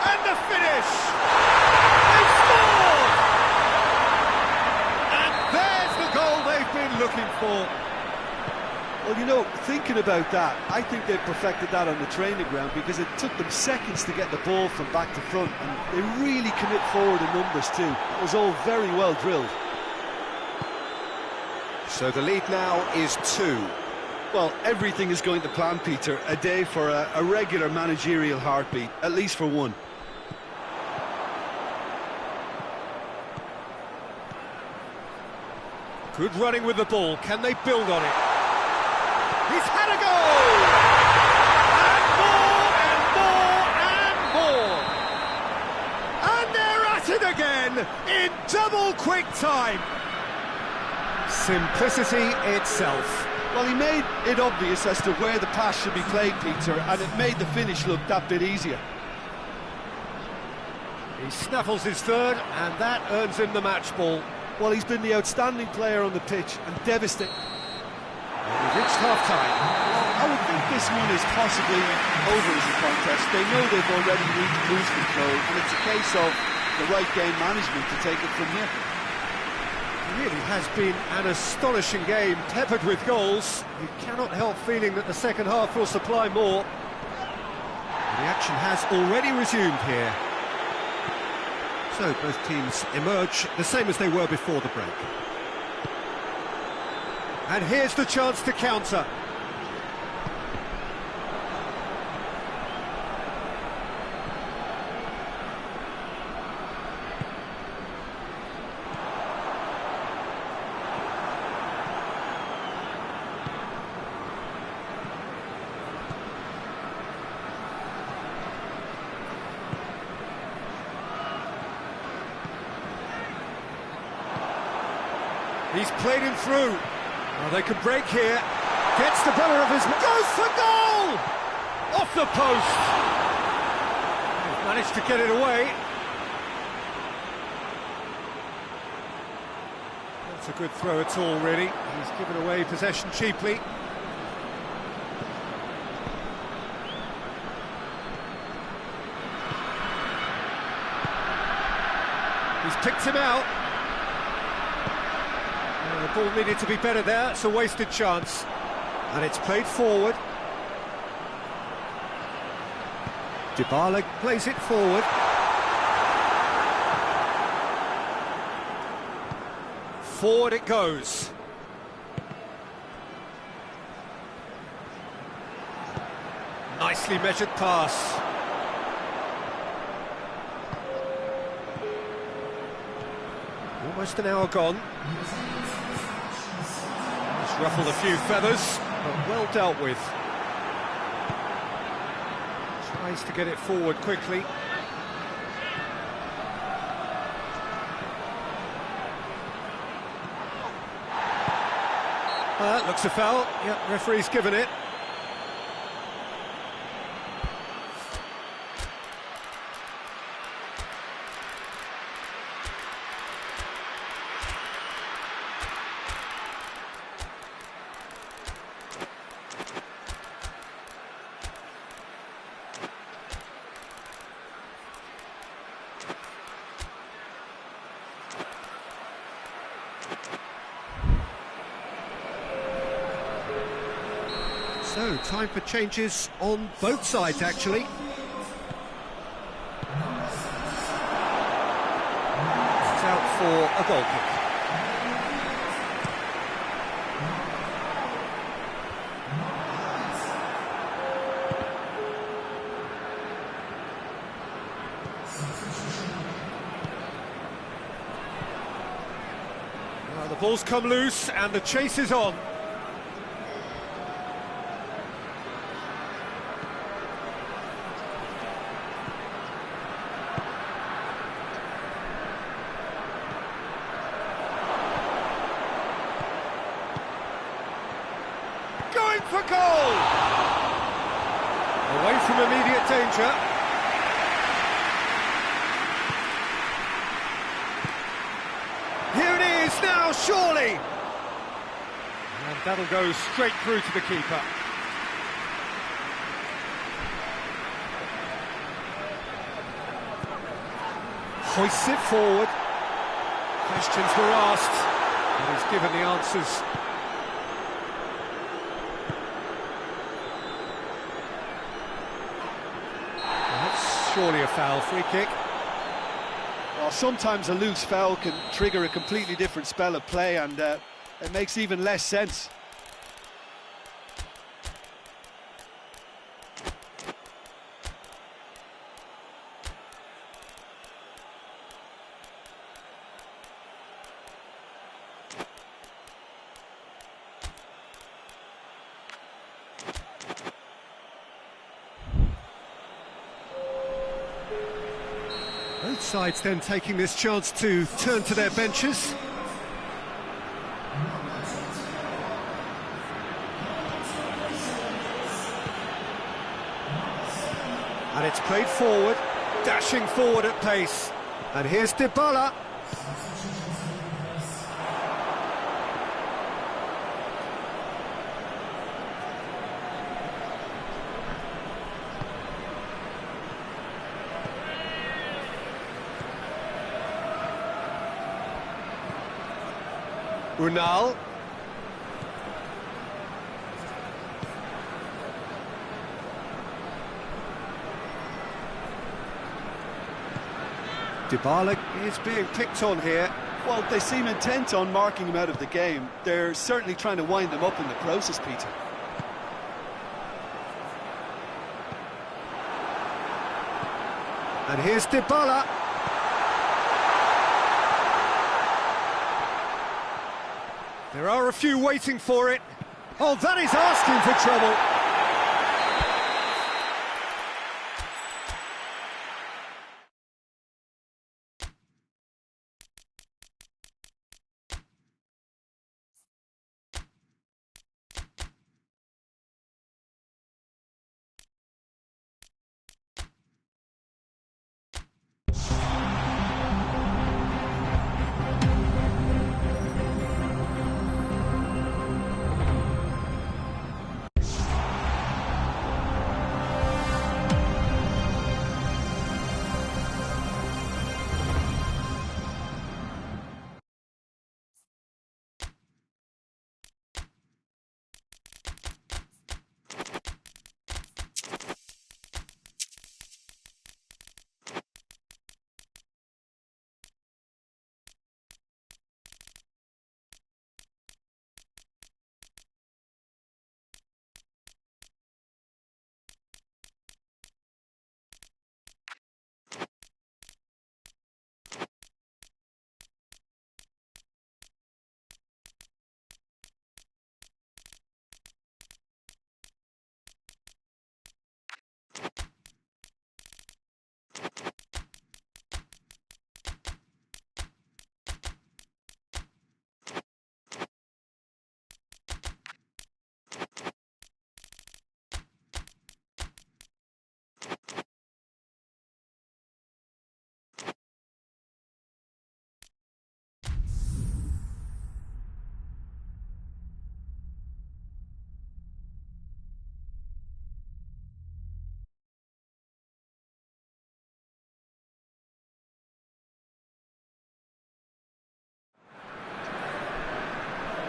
A: and the finish! They scored! And there's the goal they've been looking for.
B: Well, you know, thinking about that, I think they perfected that on the training ground because it took them seconds to get the ball from back to front, and they really commit forward in numbers too. It was all very well drilled.
A: So the lead now is 2.
B: Well, everything is going to plan, Peter. A day for a regular managerial heartbeat, at least for one.
A: Good running with the ball. Can they build on it? He's had a goal! And more and more and more! And they're at it again in double quick time. Simplicity itself.
B: Well, he made it obvious as to where the pass should be played, Peter, and it made the finish look that bit easier.
A: He snaffles his third, and that earns him the match ball.
B: Well, he's been the outstanding player on the pitch and devastating.
A: We've reached half-time.
B: I would think this one is possibly over as a contest. They know they've already reached cruise control, and it's a case of the right game management to take it from here.
A: It really has been an astonishing game, peppered with goals. You cannot help feeling that the second half will supply more. The action has already resumed here. So both teams emerge the same as they were before the break. And here's the chance to counter. He's played him through. Well, they could break here. Gets the better of his... Goes for goal! Off the post. He's managed to get it away. That's a good throw at all, really. He's given away possession cheaply. He's picked him out. The ball needed to be better there, it's a wasted chance. And it's played forward. Dybala plays it forward. Forward it goes. Nicely measured pass. Almost an hour gone. Ruffled a few feathers, but well dealt with. Tries to get it forward quickly. Looks a foul. Yep, referee's given it. So, time for changes on both sides, actually. It's out for a goal kick. Well, the ball's come loose and the chase is on. For goal! Away from immediate danger. Here it is now, surely! And that'll go straight through to the keeper. Hoists it forward. Questions were asked, and he's given the answers. That's surely a foul, free kick.
B: Well, sometimes a loose foul can trigger a completely different spell of play, and it makes even less sense.
A: Both sides then taking this chance to turn to their benches. And it's played forward, dashing forward at pace. And here's Dybala. Runal. Dybala is being picked on here.
B: Well, they seem intent on marking him out of the game. They're certainly trying to wind him up in the process, Peter.
A: And here's Dybala. There are a few waiting for it. Oh, that is asking for trouble.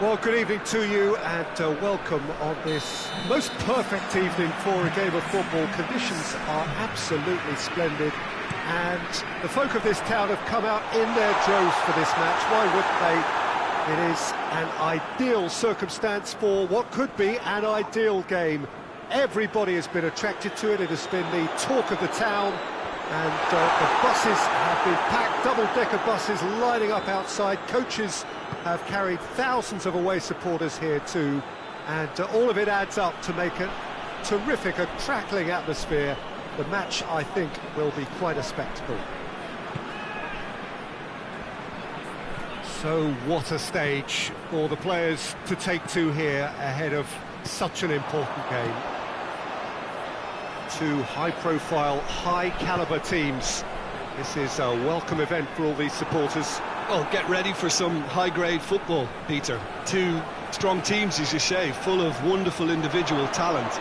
A: Well, good evening to you and welcome on this most perfect evening for a game of football. Conditions are absolutely splendid and the folk of this town have come out in their droves for this match. Why wouldn't they? It is an ideal circumstance for what could be an ideal game. Everybody has been attracted to it. It has been the talk of the town. And the buses have been packed, double-decker buses lining up outside. Coaches have carried thousands of away supporters here too. And all of it adds up to make a terrific, a crackling atmosphere. The match, I think, will be quite a spectacle. So what a stage for the players to take to here ahead of such an important game. two high-profile, high-caliber teams. This is a welcome event for all these supporters.
B: Well, get ready for some high-grade football, Peter. Two strong teams, as you say, full of wonderful individual talent.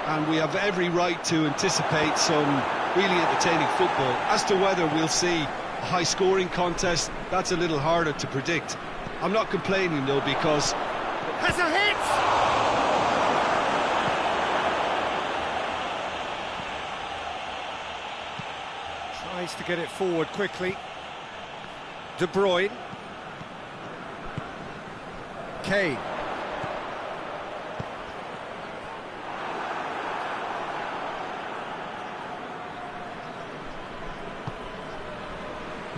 B: And we have every right to anticipate some really entertaining football. As to whether we'll see a high-scoring contest, that's a little harder to predict. I'm not complaining, though, because...
A: Has a hit! Tries to get it forward quickly. De Bruyne. Kane.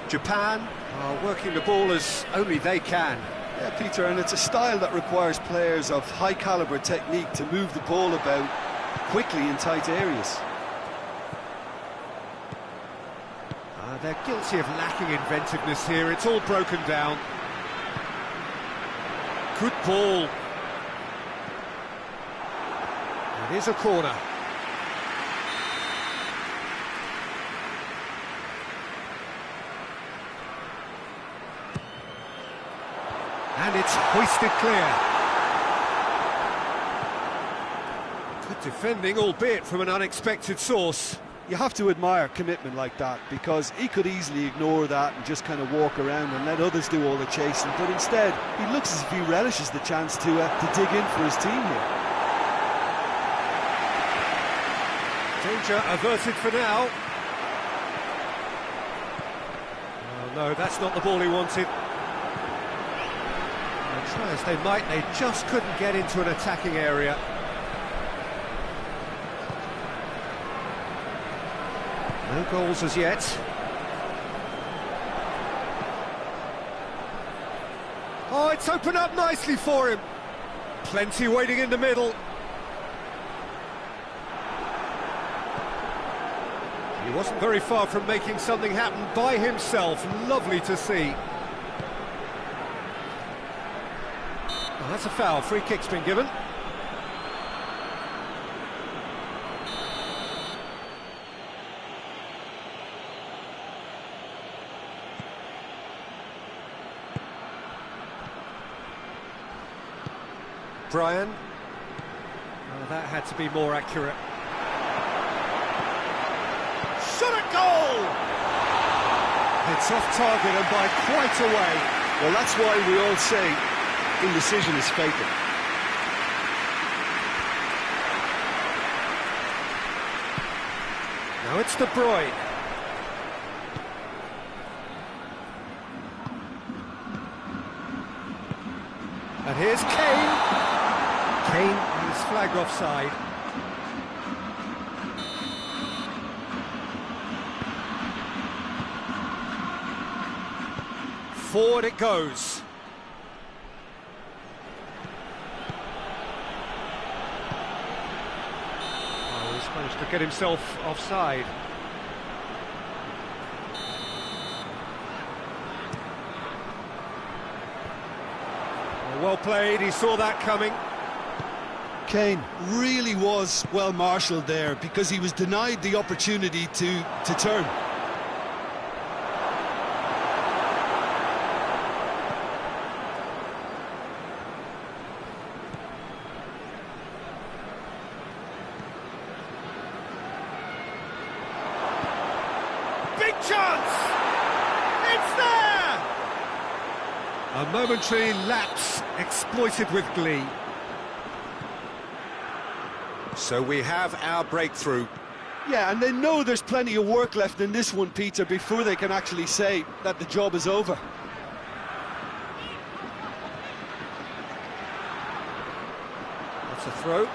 A: Japan are working the ball as only they can.
B: Yeah, Peter, and it's a style that requires players of high-caliber technique to move the ball about quickly in tight areas.
A: They're guilty of lacking inventiveness here. It's all broken down. Good ball. It is a corner. And it's hoisted clear. Good defending, albeit from an unexpected source.
B: You have to admire commitment like that, because he could easily ignore that and just kind of walk around and let others do all the chasing, but instead he looks as if he relishes the chance to dig in for his team here.
A: Danger averted for now. Oh no, that's not the ball he wanted. Try as they might, they just couldn't get into an attacking area. No goals as yet. Oh, it's opened up nicely for him. Plenty waiting in the middle. He wasn't very far from making something happen by himself. Lovely to see. Oh, that's a foul. Free kick's been given. Brian. Oh, that had to be more accurate. Shot at goal! It's off target and by quite a way.
B: Well, that's why we all say indecision is fatal.
A: Now it's De Bruyne. And here's Kane. Kane is flagged offside. Forward it goes. Oh, he's managed to get himself offside. Well played, he saw that coming.
B: Kane really was well marshalled there, because he was denied the opportunity to turn.
A: Big chance! It's there! A momentary lapse exploited with glee. So we have our breakthrough.
B: Yeah, and they know there's plenty of work left in this one, Peter, before they can actually say that the job is over.
A: That's a throw.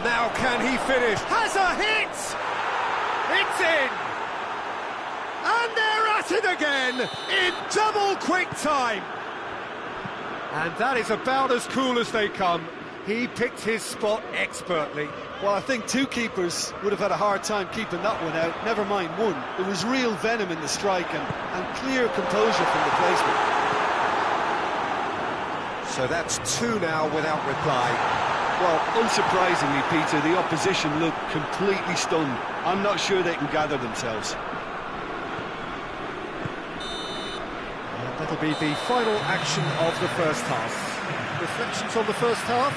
A: Now can he finish? Has a hit! It's in! And they're at it again in double quick time. And that is about as cool as they come. He picked his spot expertly.
B: Well, I think two keepers would have had a hard time keeping that one out, never mind one. There was real venom in the strike and clear composure from the placement.
A: So that's two now without reply.
B: Well, unsurprisingly, Peter, the opposition looked completely stunned. I'm not sure they can gather themselves.
A: And that'll be the final action of the first half. Reflections on the first half?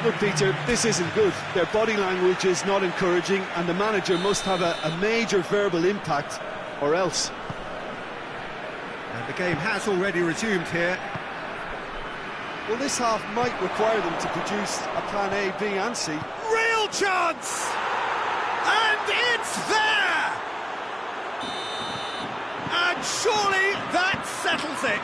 B: Look, Peter, this isn't good. Their body language is not encouraging, and the manager must have a major verbal impact, or else.
A: And the game has already resumed here.
B: Well, this half might require them to produce a plan A, B and C.
A: Real chance! And it's there! And surely that settles it.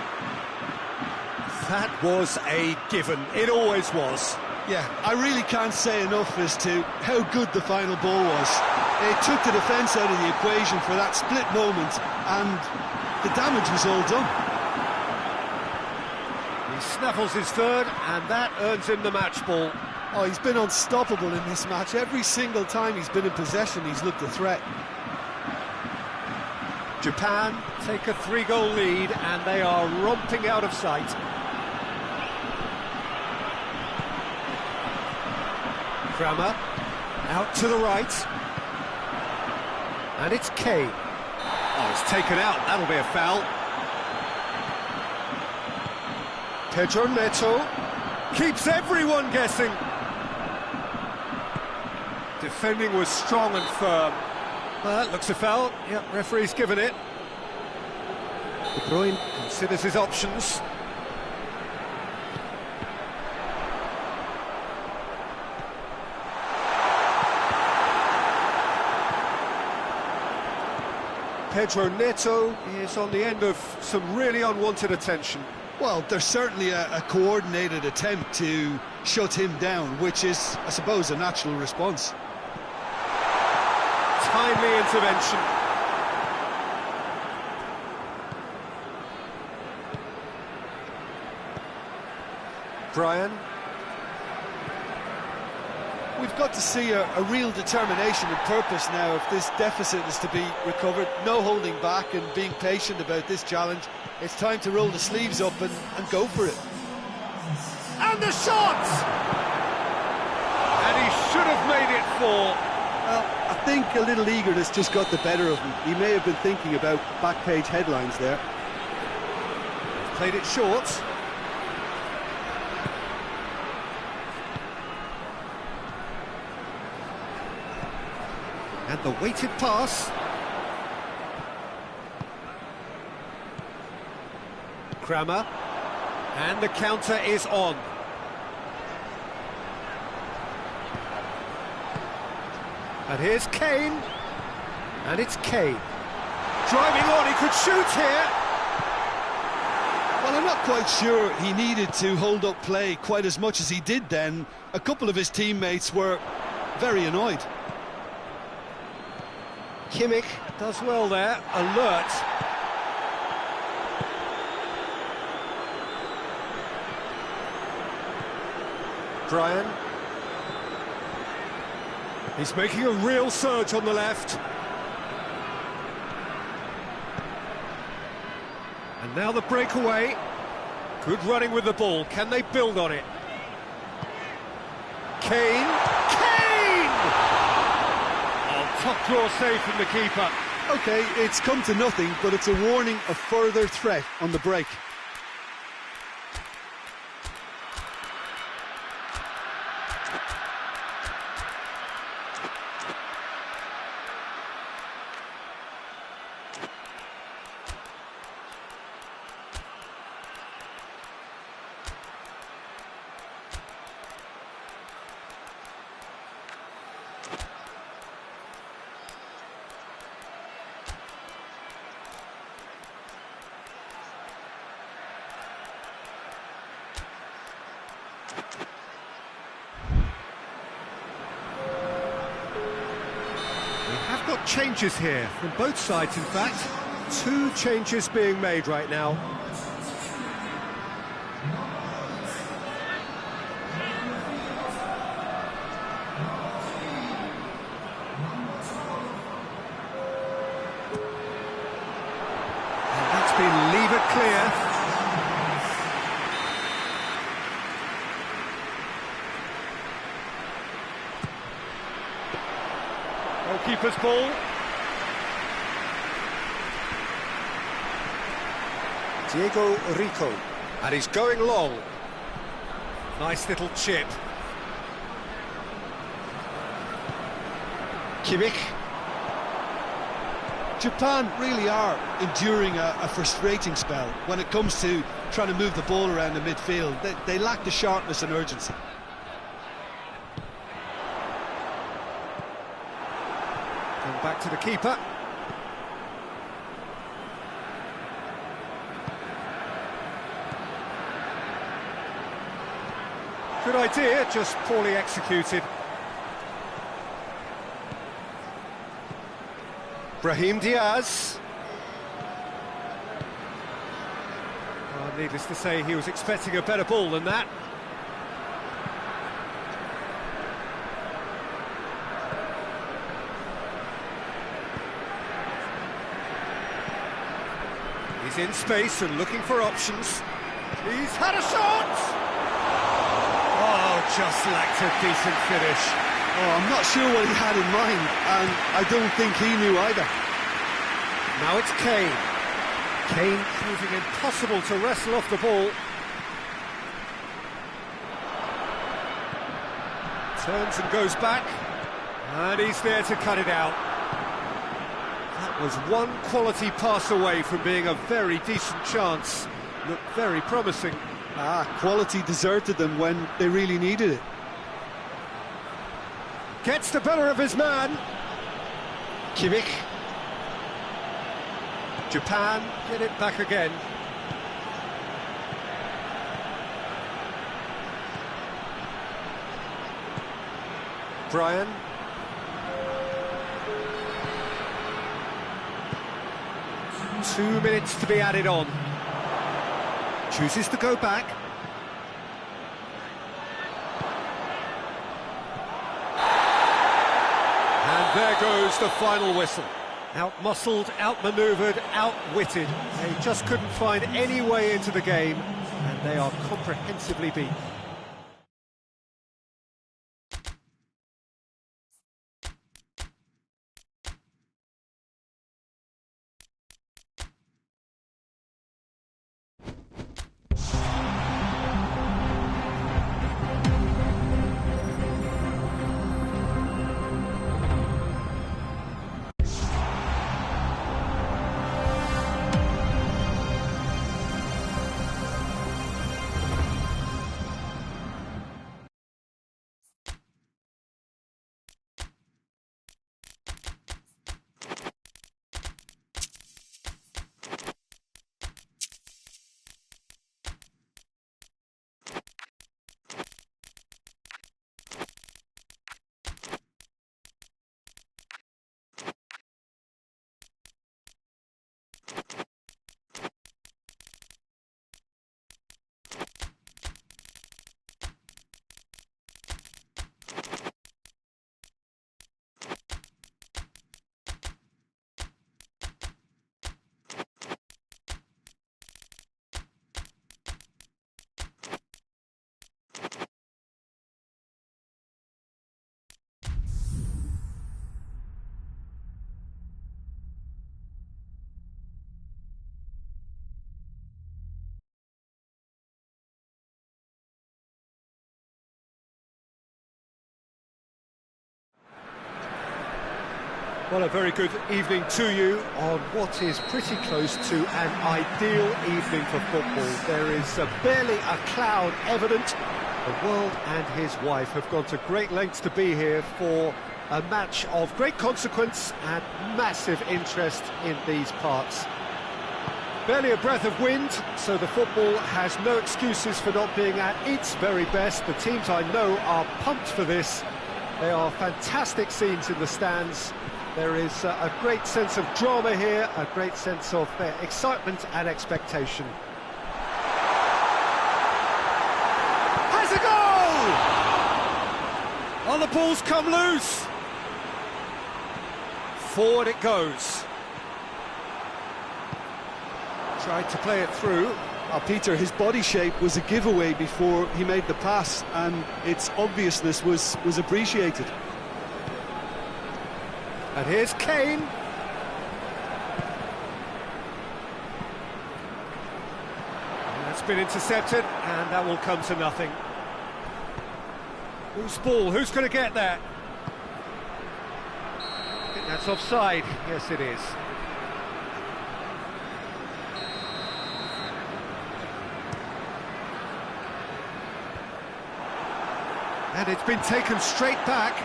A: That was a given. It always was.
B: Yeah, I really can't say enough as to how good the final ball was. It took the defence out of the equation for that split moment, and the damage was all done.
A: He snaffles his third, and that earns him the match ball.
B: Oh, he's been unstoppable in this match. Every single time he's been in possession, he's looked a threat.
A: Japan take a 3-goal lead, and they are romping out of sight. Kramer, out to the right. And it's Kane. Oh, it's taken out, that'll be a foul. Pedro Neto keeps everyone guessing. Defending was strong and firm. Well, that looks a foul. Yep, referee's given it. De Bruyne considers his options. Pedro Neto is on the end of some really unwanted attention.
B: Well, there's certainly a coordinated attempt to shut him down, which is, I suppose, a natural response.
A: Timely intervention. Brian.
B: We've got to see a real determination and purpose now if this deficit is to be recovered. No holding back and being patient about this challenge. It's time to roll the sleeves up and go for it.
A: And the shot! And he should have made it fall.
B: Well, I think a little eagerness just got the better of him. He may have been thinking about back-page headlines there.
A: Played it short. And the weighted pass. Kramer. And the counter is on. And here's Kane. And it's Kane. Driving on, he could shoot here.
B: Well, I'm not quite sure he needed to hold up play quite as much as he did then. A couple of his teammates were very annoyed.
A: Kimmich does well there, alert. Brian. He's making a real surge on the left. And now the breakaway. Good running with the ball. Can they build on it? Kane. Top draw save from the keeper.
B: OK, it's come to nothing, but it's a warning of further threat on the break.
A: Got changes here from both sides, in fact. 2 changes being made right now. clear. Goalkeeper's ball. Diego Rico. And he's going long. Nice little chip. Kimmich.
B: Japan really are enduring a frustrating spell when it comes to trying to move the ball around the midfield. They lack the sharpness and urgency.
A: And back to the keeper. Good idea, just poorly executed. Brahim Diaz. Oh, needless to say, he was expecting a better ball than that. He's in space and looking for options. He's had a shot! Oh, just lacked a decent finish.
B: Oh, I'm not sure what he had in mind, and I don't think he knew either.
A: Now it's Kane. Kane proving impossible to wrestle off the ball. Turns and goes back, and he's there to cut it out. That was one quality pass away from being a very decent chance. Looked very promising.
B: Quality deserted them when they really needed it.
A: Gets the better of his man. Kimmich. Japan get it back again. Brian. Two minutes to be added on. Chooses to go back. And there goes the final whistle. Out-muscled, out-manoeuvred, outwitted. They just couldn't find any way into the game, and they are comprehensively beaten. Well, a very good evening to you on what is pretty close to an ideal evening for football. There is barely a cloud evident. The world and his wife have gone to great lengths to be here for a match of great consequence and massive interest in these parts. Barely a breath of wind, so the football has no excuses for not being at its very best. The teams I know are pumped for this. They are fantastic scenes in the stands. There is a great sense of drama here, a great sense of excitement and expectation. Has a goal! Oh, the ball's come loose. Forward it goes. Tried to play it through.
B: Peter, his body shape was a giveaway before he made the pass, and its obviousness was appreciated.
A: And here's Kane. That's been intercepted, and that will come to nothing. Whose ball? Who's going to get there? I think that's offside. Yes, it is. And it's been taken straight back.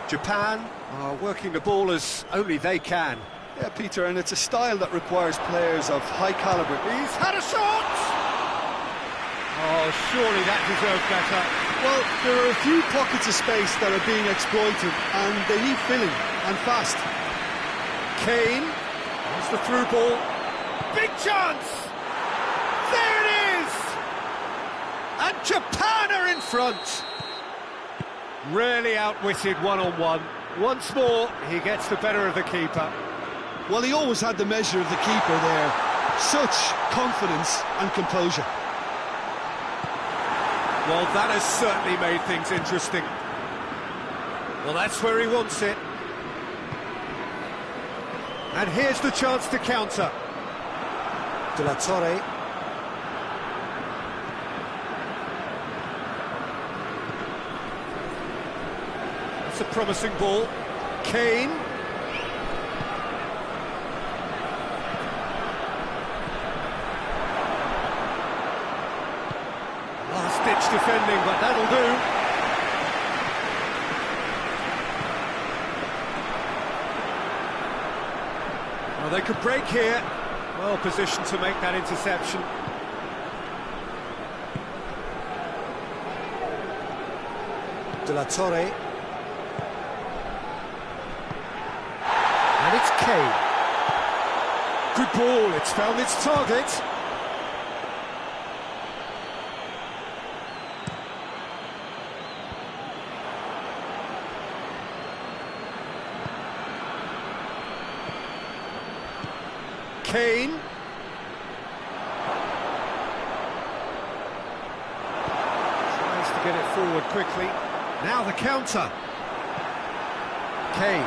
A: Japan are working the ball as only they can.
B: Yeah, Peter, and it's a style that requires players of high calibre.
A: He's had a shot! Oh, surely that deserved better.
B: Well, there are a few pockets of space that are being exploited, and they need filling, and fast.
A: Kane, there's the through ball. Big chance! There it is! And Japan are in front. Really outwitted one-on-one. Once more, he gets the better of the keeper.
B: Well, he always had the measure of the keeper there. Such confidence and composure.
A: Well, that has certainly made things interesting. Well, that's where he wants it. And here's the chance to counter. De La Torre. That's a promising ball. Kane. Last-ditch defending, but that'll do. Well, they could break here. Well positioned to make that interception. De La Torre. And it's Kane. Good ball, it's found its target. Kane. Tries to get it forward quickly. Now the counter. Kane.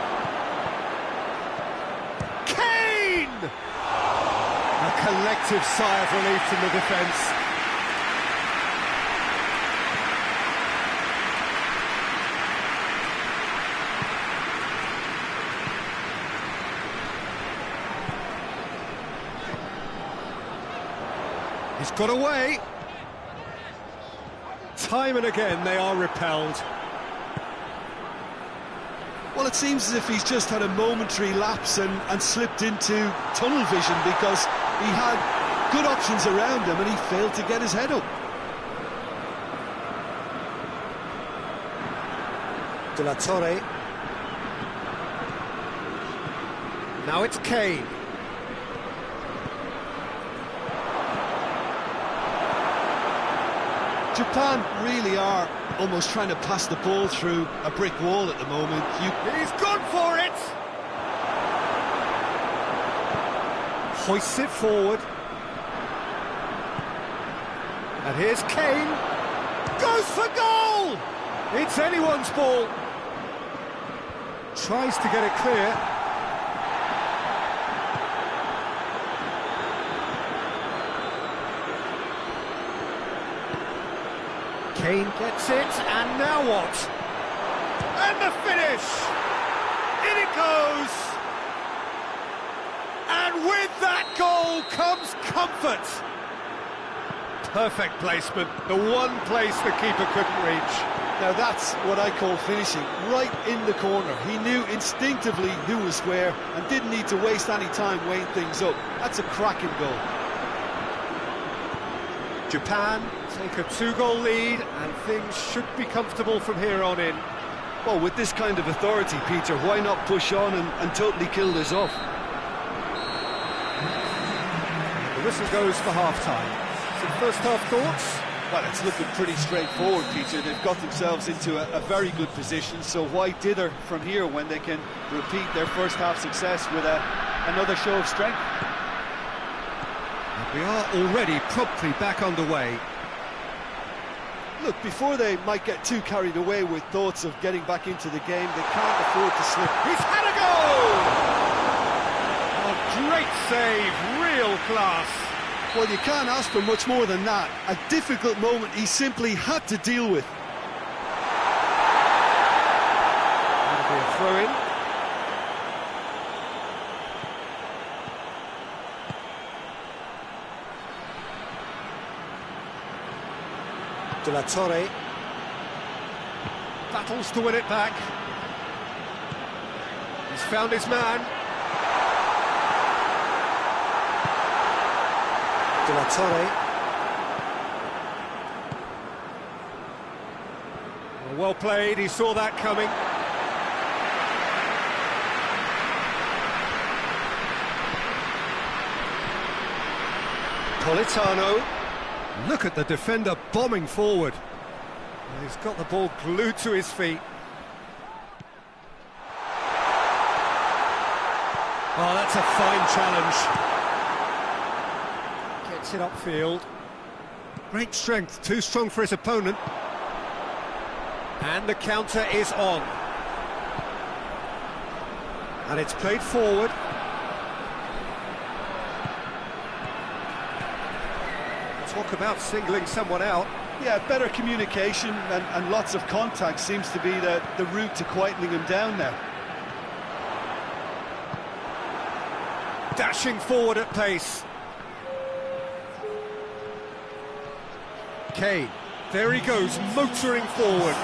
A: Kane! A collective sigh of relief from the defence. He's got away. Time and again they are repelled.
B: Well, it seems as if he's just had a momentary lapse and slipped into tunnel vision, because he had good options around him and he failed to get his head up.
A: De La Torre. Now it's Kane.
B: Japan really are almost trying to pass the ball through a brick wall at the moment.
A: He's gone for it! Hoists it forward. And here's Kane. Goes for goal! It's anyone's ball. Tries to get it clear. Kane gets it, and now what? And the finish! In it goes! And with that goal comes comfort! Perfect placement, the one place the keeper couldn't reach.
B: Now that's what I call finishing, right in the corner. He knew instinctively who was where and didn't need to waste any time weighing things up. That's a cracking goal.
A: Japan take a 2-goal lead, and things should be comfortable from here on in.
B: Well, with this kind of authority, Peter, why not push on and totally kill this off?
A: The whistle goes for half-time. Some first-half thoughts?
B: Well, it's looking pretty straightforward, Peter. They've got themselves into a very good position, so why dither from here when they can repeat their first-half success with another show of strength?
A: We are already promptly back underway.
B: Look, before they might get too carried away with thoughts of getting back into the game, they can't afford to slip.
A: He's had a goal!
C: A great save, real class.
B: Well, you can't ask for much more than that. A difficult moment he simply had to deal with.
A: That'll be a throw-in. De La Torre battles to win it back. He's found his man. De La Torre. Well played, he saw that coming. Politano. Look at the defender bombing forward. He's got the ball glued to his feet. Oh, that's a fine challenge. Gets it upfield. Great strength, too strong for his opponent. And the counter is on. And it's played forward. Talk about singling someone out.
B: Yeah, better communication and lots of contact seems to be the route to quietening him down now.
A: Dashing forward at pace. Kane, there he goes, motoring forward.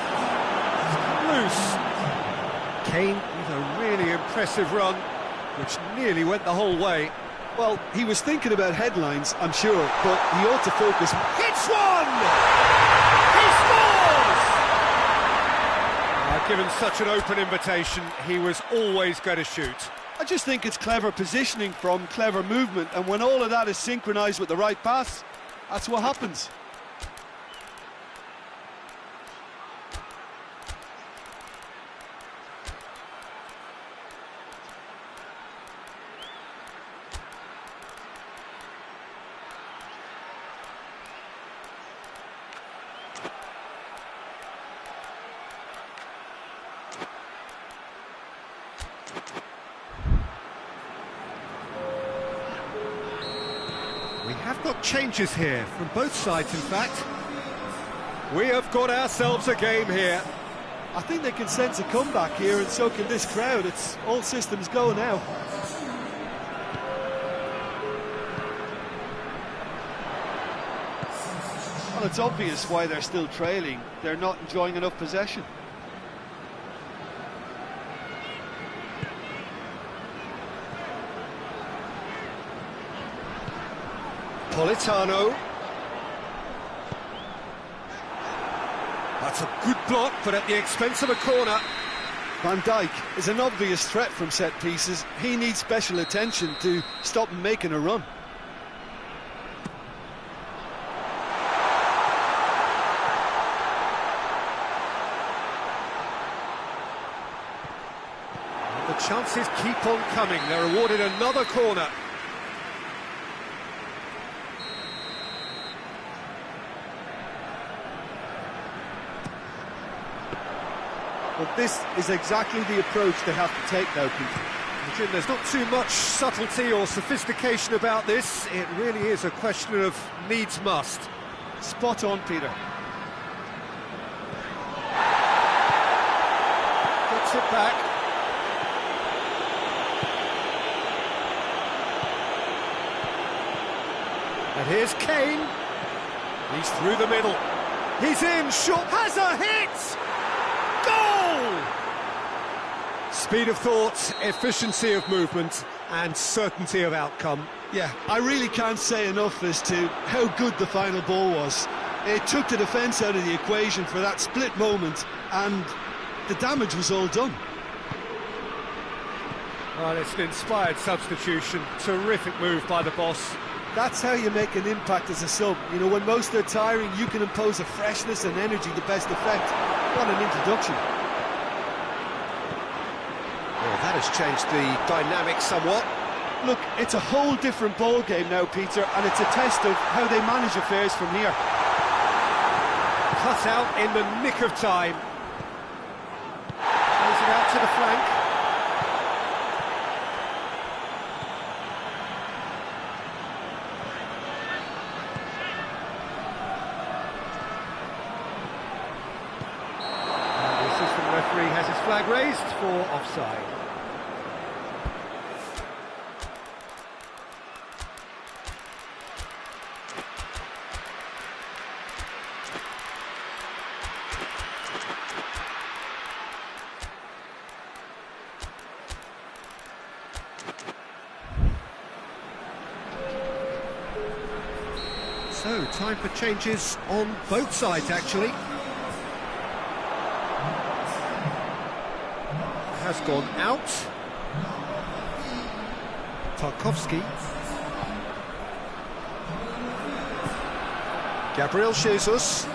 A: Loose. Kane with a really impressive run, which nearly went the whole way.
B: Well, he was thinking about headlines, I'm sure, but he ought to focus.
A: Hits one! He scores! Given such an open invitation, he was always going to shoot.
B: I just think it's clever positioning from clever movement, and when all of that is synchronised with the right pass, that's what happens.
A: We have got changes here, from both sides in fact. We have got ourselves a game here.
B: I think they can sense a comeback here, and so can this crowd. It's all systems go now. Well, it's obvious why they're still trailing. They're not enjoying enough possession.
A: Politano. That's a good block, but at the expense of a corner.
B: Van Dijk is an obvious threat from set pieces. He needs special attention to stop him making a run.
A: The chances keep on coming. They're awarded another corner.
B: But this is exactly the approach they have to take now, Peter.
A: Jim, there's not too much subtlety or sophistication about this. It really is a question of needs must.
B: Spot on, Peter.
A: Gets it back. And here's Kane. He's through the middle. He's in, shot, has a hit! Goal! Speed of thought, efficiency of movement, and certainty of outcome.
B: Yeah, I really can't say enough as to how good the final ball was. It took the defence out of the equation for that split moment, and the damage was all done.
A: Well, it's an inspired substitution. Terrific move by the boss.
B: That's how you make an impact as a sub. You know, when most are tiring, you can impose a freshness and energy to best effect. What an introduction.
A: Well, that has changed the dynamic somewhat.
B: Look, it's a whole different ball game now, Peter, and it's a test of how they manage affairs from here.
A: Cut out in the nick of time. Plays it out to the flank. And the assistant referee has his flag raised for offside. So, time for changes on both sides, actually. Has gone out. Tarkowski. Gabriel Jesus.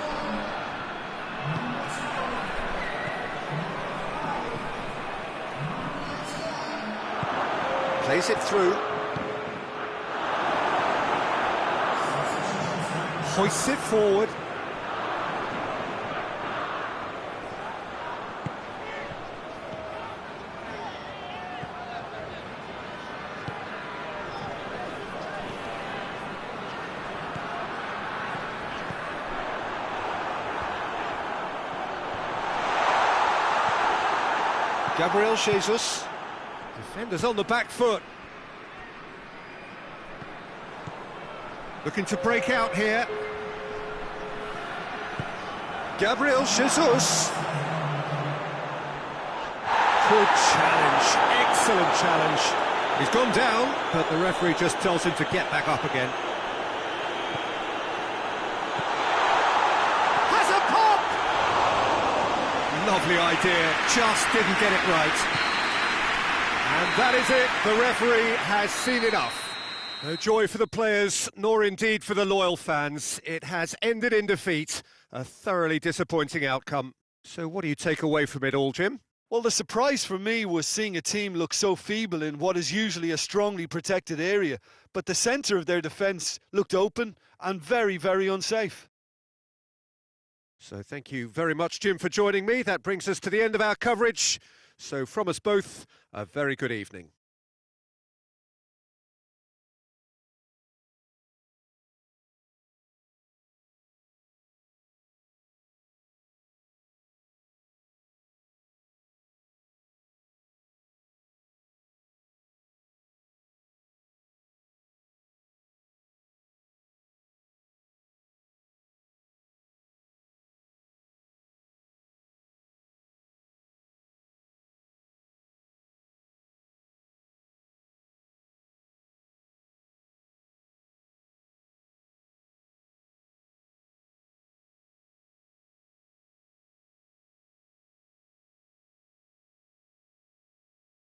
A: Plays it through. Hoists it forward. Gabriel Jesus. Defenders on the back foot. Looking to break out here. Gabriel Jesus. Good challenge, excellent challenge. He's gone down, but the referee just tells him to get back up again. Has a pop! Lovely idea, just didn't get it right. And that is it, the referee has seen enough. No joy for the players, nor indeed for the loyal fans. It has ended in defeat. A thoroughly disappointing outcome. So what do you take away from it all, Jim?
B: Well, the surprise for me was seeing a team look so feeble in what is usually a strongly protected area. But the centre of their defence looked open and very, very unsafe.
A: So thank you very much, Jim, for joining me. That brings us to the end of our coverage. So from us both, a very good evening.